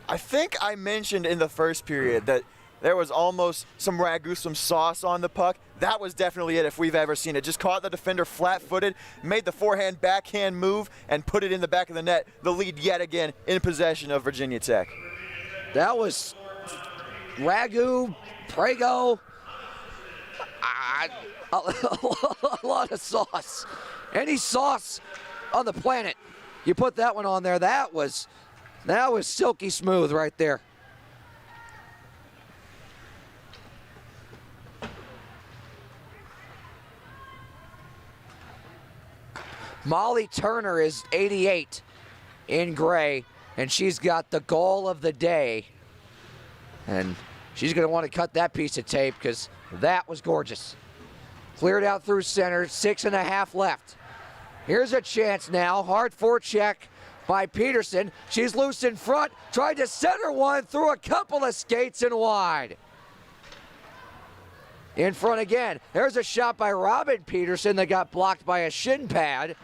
I think I mentioned in the first period that there was almost some ragu, some sauce on the puck. That was definitely it if we've ever seen it. Just caught the defender flat-footed, made the forehand backhand move, and put it in the back of the net. The lead yet again in possession of Virginia Tech. That was ragu, prego, a lot of sauce. Any sauce on the planet. You put that one on there. That was silky smooth right there. Molly Turner is 88 in gray, and she's got the goal of the day. And she's going to want to cut that piece of tape because that was gorgeous. Cleared out through center, 6.5 left. Here's a chance now. Hard forecheck by Peterson. She's loose in front. Tried to center one through a couple of skates and wide. In front again. There's a shot by Robin Peterson that got blocked by a shin pad.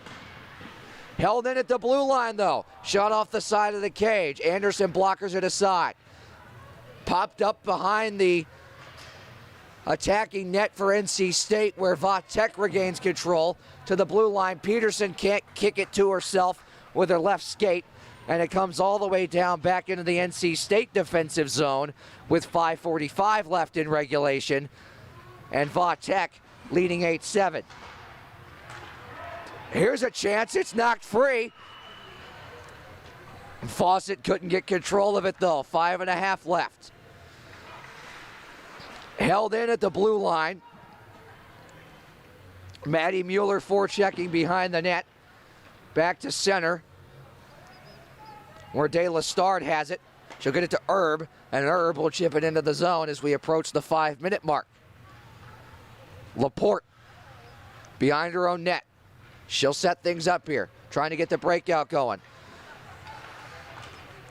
Held in at the blue line though. Shot off the side of the cage. Anderson blockers it aside. Popped up behind the attacking net for NC State where Vatek regains control to the blue line. Peterson can't kick it to herself with her left skate, and it comes all the way down back into the NC State defensive zone with 5:45 left in regulation, and Vatek leading 8-7. Here's a chance, it's knocked free. Fawcett couldn't get control of it though, 5.5 left. Held in at the blue line. Maddie Mueller forechecking behind the net. Back to center, where De La Stard has it. She'll get it to Erb, and Erb will chip it into the zone as we approach the 5-minute mark. Laporte behind her own net. She'll set things up here, trying to get the breakout going.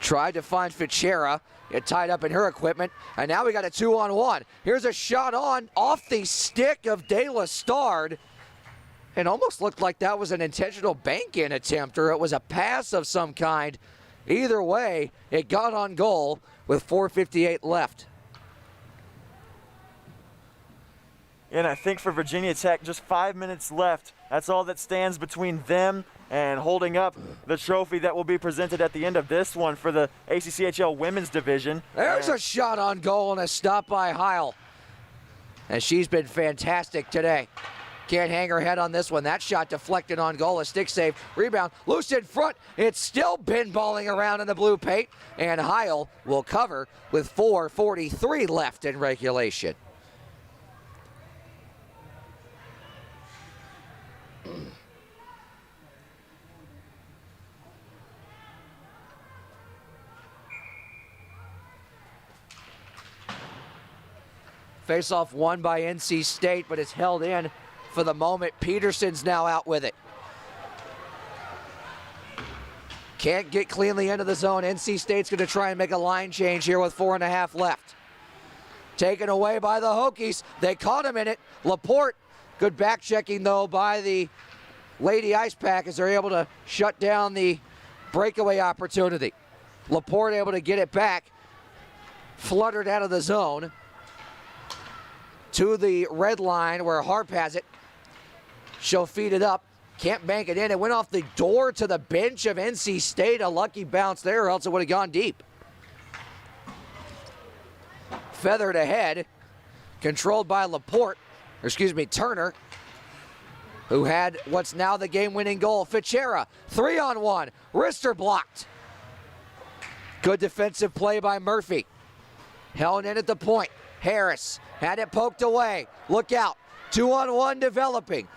Tried to find Fichera. It tied up in her equipment, and now we got a 2-on-1. Here's a shot on off the stick of De La Stard. It almost looked like that was an intentional bank-in attempt, or it was a pass of some kind. Either way, it got on goal with 4:58 left. And I think for Virginia Tech, just 5 minutes left. That's all that stands between them and holding up the trophy that will be presented at the end of this one for the ACCHL Women's Division. There's a shot on goal and a stop by Heil. And she's been fantastic today. Can't hang her head on this one. That shot deflected on goal, a stick save, rebound, loose in front. It's still pinballing around in the blue paint, and Heil will cover with 4:43 left in regulation. Face-off won by NC State, but it's held in for the moment. Peterson's now out with it. Can't get cleanly into the zone. NC State's going to try and make a line change here with 4.5 left. Taken away by the Hokies. They caught him in it. Laporte, good back checking though by the Lady Icepack as they're able to shut down the breakaway opportunity. Laporte able to get it back. Fluttered out of the zone to the red line where Harp has it. She'll feed it up. Can't bank it in. It went off the door to the bench of NC State. A lucky bounce there, or else it would have gone deep. Feathered ahead. Controlled by Turner, who had what's now the game-winning goal. Fichera, 3-on-1. Wrister blocked. Good defensive play by Murphy. Held in at the point. Harris had it poked away. Look out. 2-on-1 developing.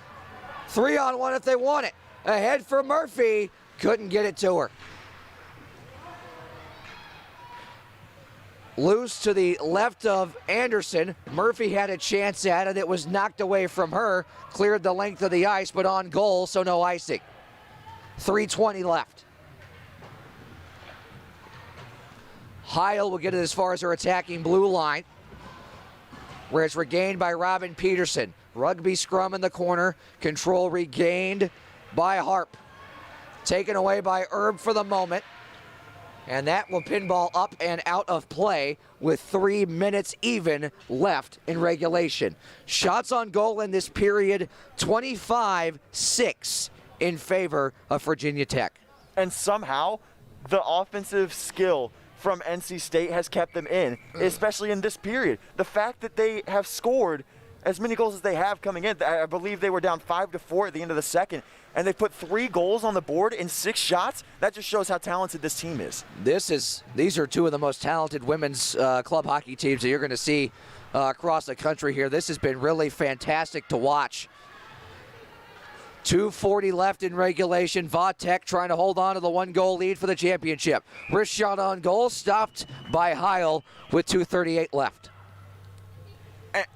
3-on-1 if they want it. Ahead for Murphy. Couldn't get it to her. Loose to the left of Anderson. Murphy had a chance at it. It was knocked away from her. Cleared the length of the ice, but on goal, so no icing. 3:20 left. Heil will get it as far as her attacking blue line, where it's regained by Robin Peterson. Rugby scrum in the corner. Control regained by Harp. Taken away by Erb for the moment. And that will pinball up and out of play with 3 minutes even left in regulation. Shots on goal in this period, 25-6 in favor of Virginia Tech. And somehow the offensive skill from NC State has kept them in, especially in this period. The fact that they have scored as many goals as they have coming in. I believe they were down 5-4 at the end of the second, and they put 3 goals on the board in 6 shots. That just shows how talented this team is. These are 2 of the most talented women's club hockey teams that you're going to see across the country here. This has been really fantastic to watch. 2:40 left in regulation. Vautech trying to hold on to the 1-goal lead for the championship. Wrist shot on goal, stopped by Heil with 2:38 left.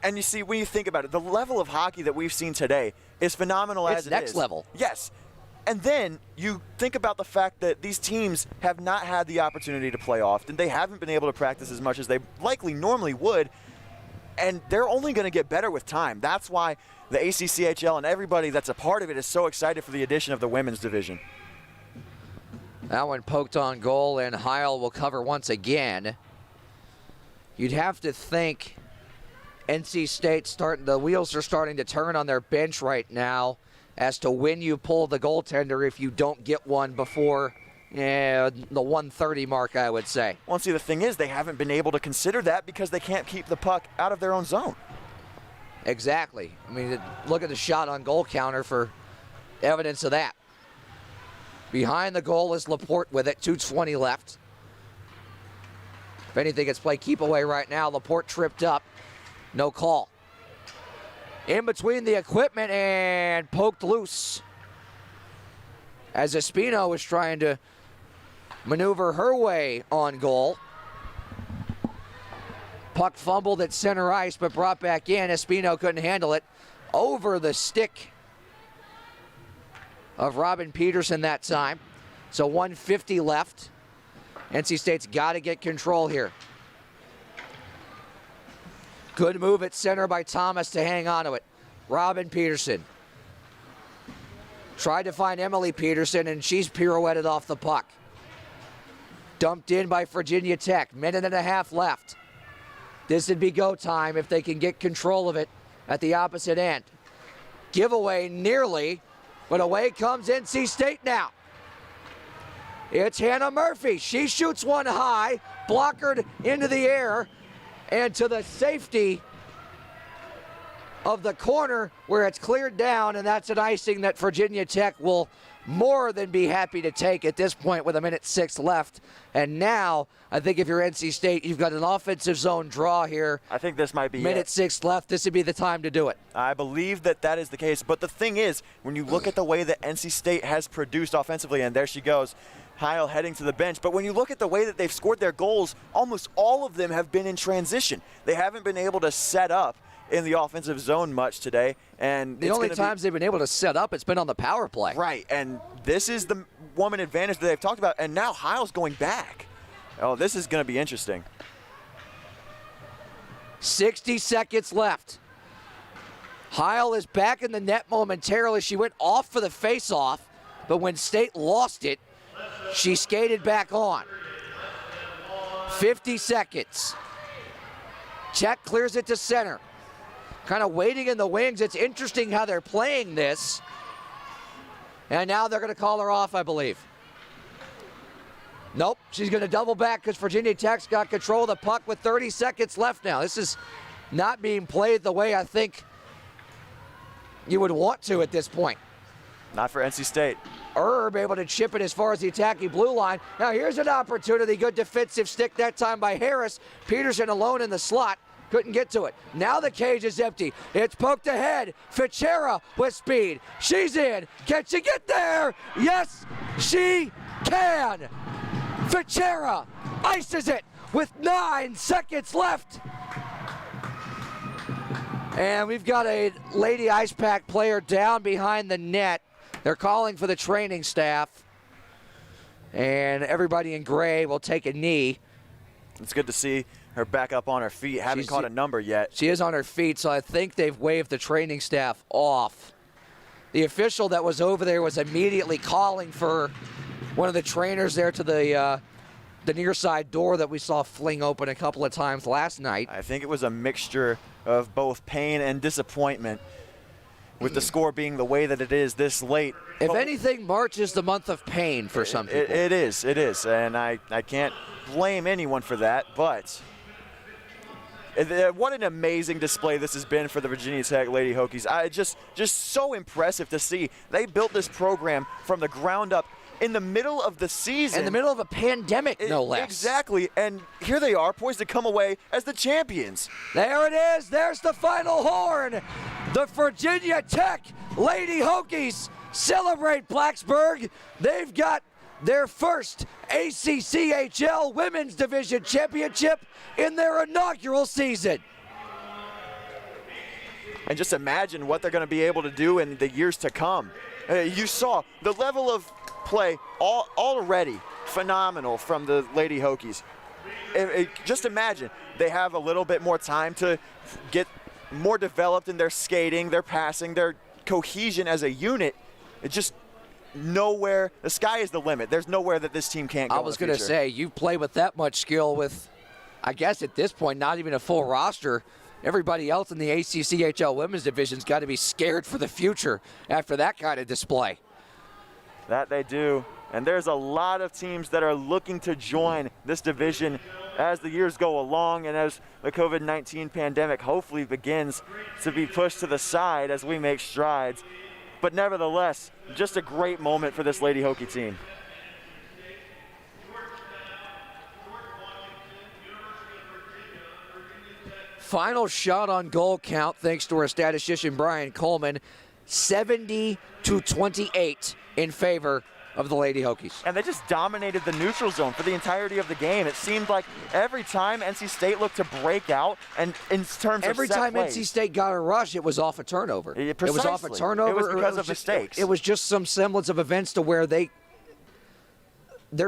And you see, when you think about it, the level of hockey that we've seen today is phenomenal as it is. It's next level. Yes. And then you think about the fact that these teams have not had the opportunity to play often. They haven't been able to practice as much as they likely normally would. And they're only going to get better with time. That's why the ACCHL and everybody that's a part of it is so excited for the addition of the women's division. That one poked on goal, and Heil will cover once again. You'd have to think NC State the wheels are starting to turn on their bench right now as to when you pull the goaltender if you don't get one before the 1:30 mark, I would say. Well, see, the thing is, they haven't been able to consider that because they can't keep the puck out of their own zone. Exactly. I mean, look at the shot on goal counter for evidence of that. Behind the goal is Laporte with it, 2:20 left. If anything, it's play keep away right now. Laporte tripped up, no call. In between the equipment and poked loose as Espino was trying to maneuver her way on goal. Puck fumbled at center ice, but brought back in. Espino couldn't handle it. Over the stick of Robin Peterson that time. So 1:50 left. NC State's got to get control here. Good move at center by Thomas to hang on to it. Robin Peterson tried to find Emily Peterson, and she's pirouetted off the puck. Dumped in by Virginia Tech. 1.5 minutes left. This would be go time if they can get control of it at the opposite end. Giveaway nearly, but away comes NC State now. It's Hannah Murphy. She shoots one high, blockered into the air, and to the safety of the corner where it's cleared down, and that's an icing that Virginia Tech will more than be happy to take at this point with 1:06 left. And now, I think if you're NC State, you've got an offensive zone draw here. I think this might be 1:06 left. This would be the time to do it. I believe that is the case. But the thing is, when you look at the way that NC State has produced offensively, and there she goes, Heil heading to the bench. But when you look at the way that they've scored their goals, almost all of them have been in transition. They haven't been able to set up in the offensive zone much today. And the only times they've been able to set up, it's been on the power play. Right, and this is the woman advantage that they've talked about, and now Heil's going back. Oh, this is going to be interesting. 60 seconds left. Heil is back in the net momentarily. She went off for the faceoff, but when State lost it, she skated back on. 50 seconds. Check clears it to center. Kind of waiting in the wings. It's interesting how they're playing this. And now they're going to call her off, I believe. Nope, she's going to double back because Virginia Tech's got control of the puck with 30 seconds left now. This is not being played the way I think you would want to at this point. Not for NC State. Erb able to chip it as far as the attacking blue line. Now here's an opportunity. Good defensive stick that time by Harris. Peterson alone in the slot. Couldn't get to it. Now the cage is empty. It's poked ahead. Fichera with speed. She's in. Can she get there? Yes, she can. Fichera ices it with 9 seconds left. And we've got a Lady Icepack player down behind the net. They're calling for the training staff. And everybody in gray will take a knee. It's good to see her back up on her feet. Haven't caught a number yet. She is on her feet, so I think they've waved the training staff off. The official that was over there was immediately calling for one of the trainers there to the near side door that we saw fling open a couple of times last night. I think it was a mixture of both pain and disappointment with the score being the way that it is this late. If anything, March is the month of pain for some people. It is, and I can't blame anyone for that, but What an amazing display this has been for the Virginia Tech Lady Hokies. Just so impressive to see. They built this program from the ground up in the middle of the season. In the middle of a pandemic, no less. Exactly, and here they are poised to come away as the champions. There it is. There's the final horn. The Virginia Tech Lady Hokies celebrate Blacksburg. They've got their first ACCHL Women's Division Championship in their inaugural season. And just imagine what they're going to be able to do in the years to come. You saw the level of play already phenomenal from the Lady Hokies. Just imagine they have a little bit more time to get more developed in their skating, their passing, their cohesion as a unit. It just nowhere, the sky is the limit. There's nowhere that this team can't go. I was going to say, you play with that much skill with, I guess at this point, not even a full roster. Everybody else in the ACCHL Women's Division's got to be scared for the future after that kind of display. That they do. And there's a lot of teams that are looking to join this division as the years go along and as the COVID-19 pandemic hopefully begins to be pushed to the side as we make strides. But nevertheless, just a great moment for this Lady Hokie team. Final shot on goal count, thanks to our statistician Brian Coleman, 70-28 in favor of the Lady Hokies. And they just dominated the neutral zone for the entirety of the game. It seemed like every time NC State looked to break out, and in terms every of set time plays, NC State got a rush, it was off a turnover. It was off a turnover. It was because of mistakes. It was just some semblance of events to where their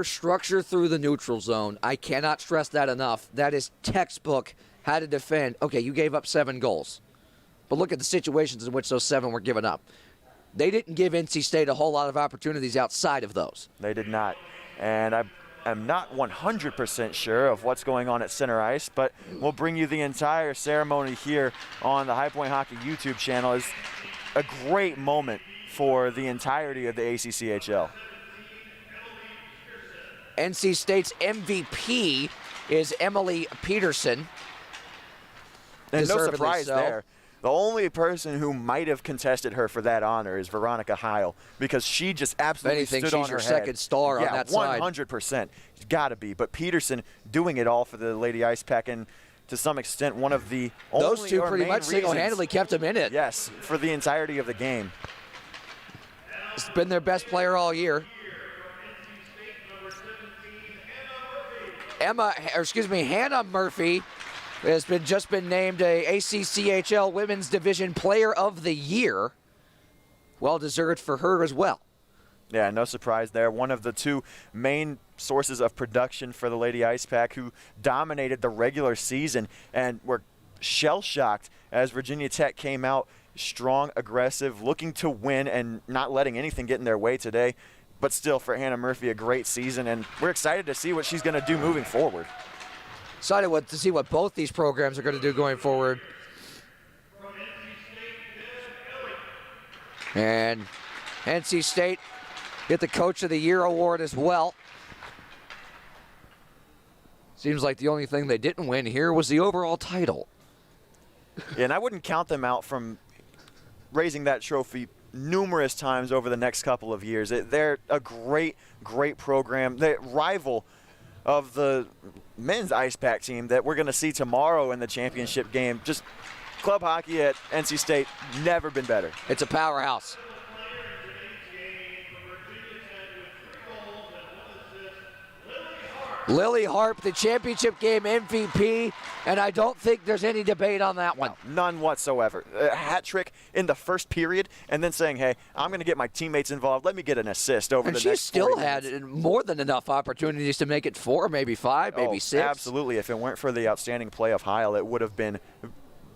structure through the neutral zone, I cannot stress that enough. That is textbook how to defend. Okay, you gave up 7 goals, but look at the situations in which those 7 were given up. They didn't give NC State a whole lot of opportunities outside of those. They did not. And I'm not 100% sure of what's going on at center ice, but we'll bring you the entire ceremony here on the High Point Hockey YouTube channel. It's a great moment for the entirety of the ACCHL. NC State's MVP is Emily Peterson. And no Deservedly surprise so. there. The only person who might have contested her for that honor is Veronica Heil, because she just absolutely stood on her head. She's your second star on that side. 100%. It's got to be. But Peterson doing it all for the Lady Icepack, and to some extent one of the those only two or pretty main much single-handedly kept them in it. Yes, for the entirety of the game. It's been their best player all year. Hannah Murphy has just been named a ACCHL Women's Division Player of the Year. Well deserved for her as well. Yeah, no surprise there. One of the two main sources of production for the Lady Icepack, who dominated the regular season and were shell-shocked as Virginia Tech came out strong, aggressive, looking to win and not letting anything get in their way today. But still, for Hannah Murphy, a great season, and we're excited to see what she's going to do moving forward. Excited to see what both these programs are going to do going forward. And NC State get the Coach of the Year award as well. Seems like the only thing they didn't win here was the overall title. Yeah, and I wouldn't count them out from raising that trophy numerous times over the next couple of years. They're a great, great program. They rival of the men's Icepack team that we're going to see tomorrow in the championship game. Just club hockey at NC State, never been better. It's a powerhouse. Lily Harp, the championship game MVP, and I don't think there's any debate on that one. No, none whatsoever. A hat trick in the first period, and then saying, hey, I'm going to get my teammates involved. Let me get an assist over the next 40 minutes. And she still had more than enough opportunities to make it 4, maybe 5, maybe 6. Absolutely. If it weren't for the outstanding play of Heil, it would have been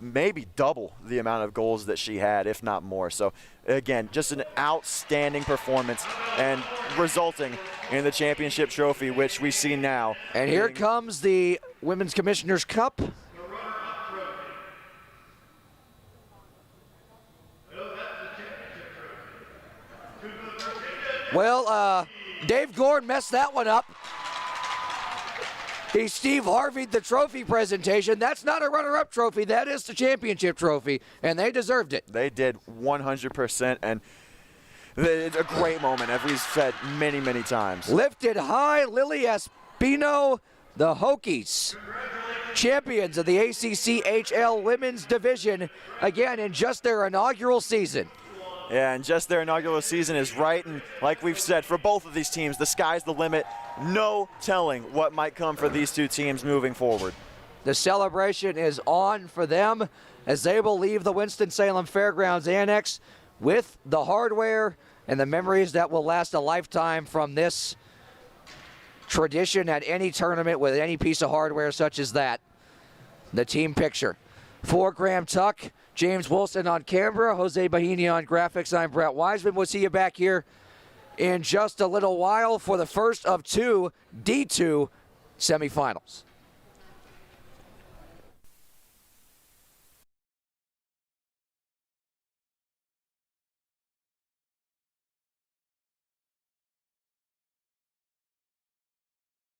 maybe double the amount of goals that she had, if not more. So, again, just an outstanding performance and resulting in the championship trophy, which we see now. And here comes the Women's Commissioner's Cup. Well, Dave Gord messed that one up. He Steve Harvey'd the trophy presentation. That's not a runner-up trophy. That is the championship trophy, and they deserved it. They did 100%, and it's a great moment, as we've said many, many times. Lifted high, Lily Espino, the Hokies, champions of the ACCHL Women's Division, again in just their inaugural season. Yeah, and just their inaugural season is right, and like we've said, for both of these teams, the sky's the limit. No telling what might come for these two teams moving forward. The celebration is on for them as they will leave the Winston-Salem Fairgrounds Annex with the hardware and the memories that will last a lifetime from this tradition at any tournament with any piece of hardware such as that. The team picture. For Graham Tuck, James Wilson on camera, Jose Bahini on graphics, I'm Brett Wiseman. We'll see you back here in just a little while for the first of two D2 semifinals.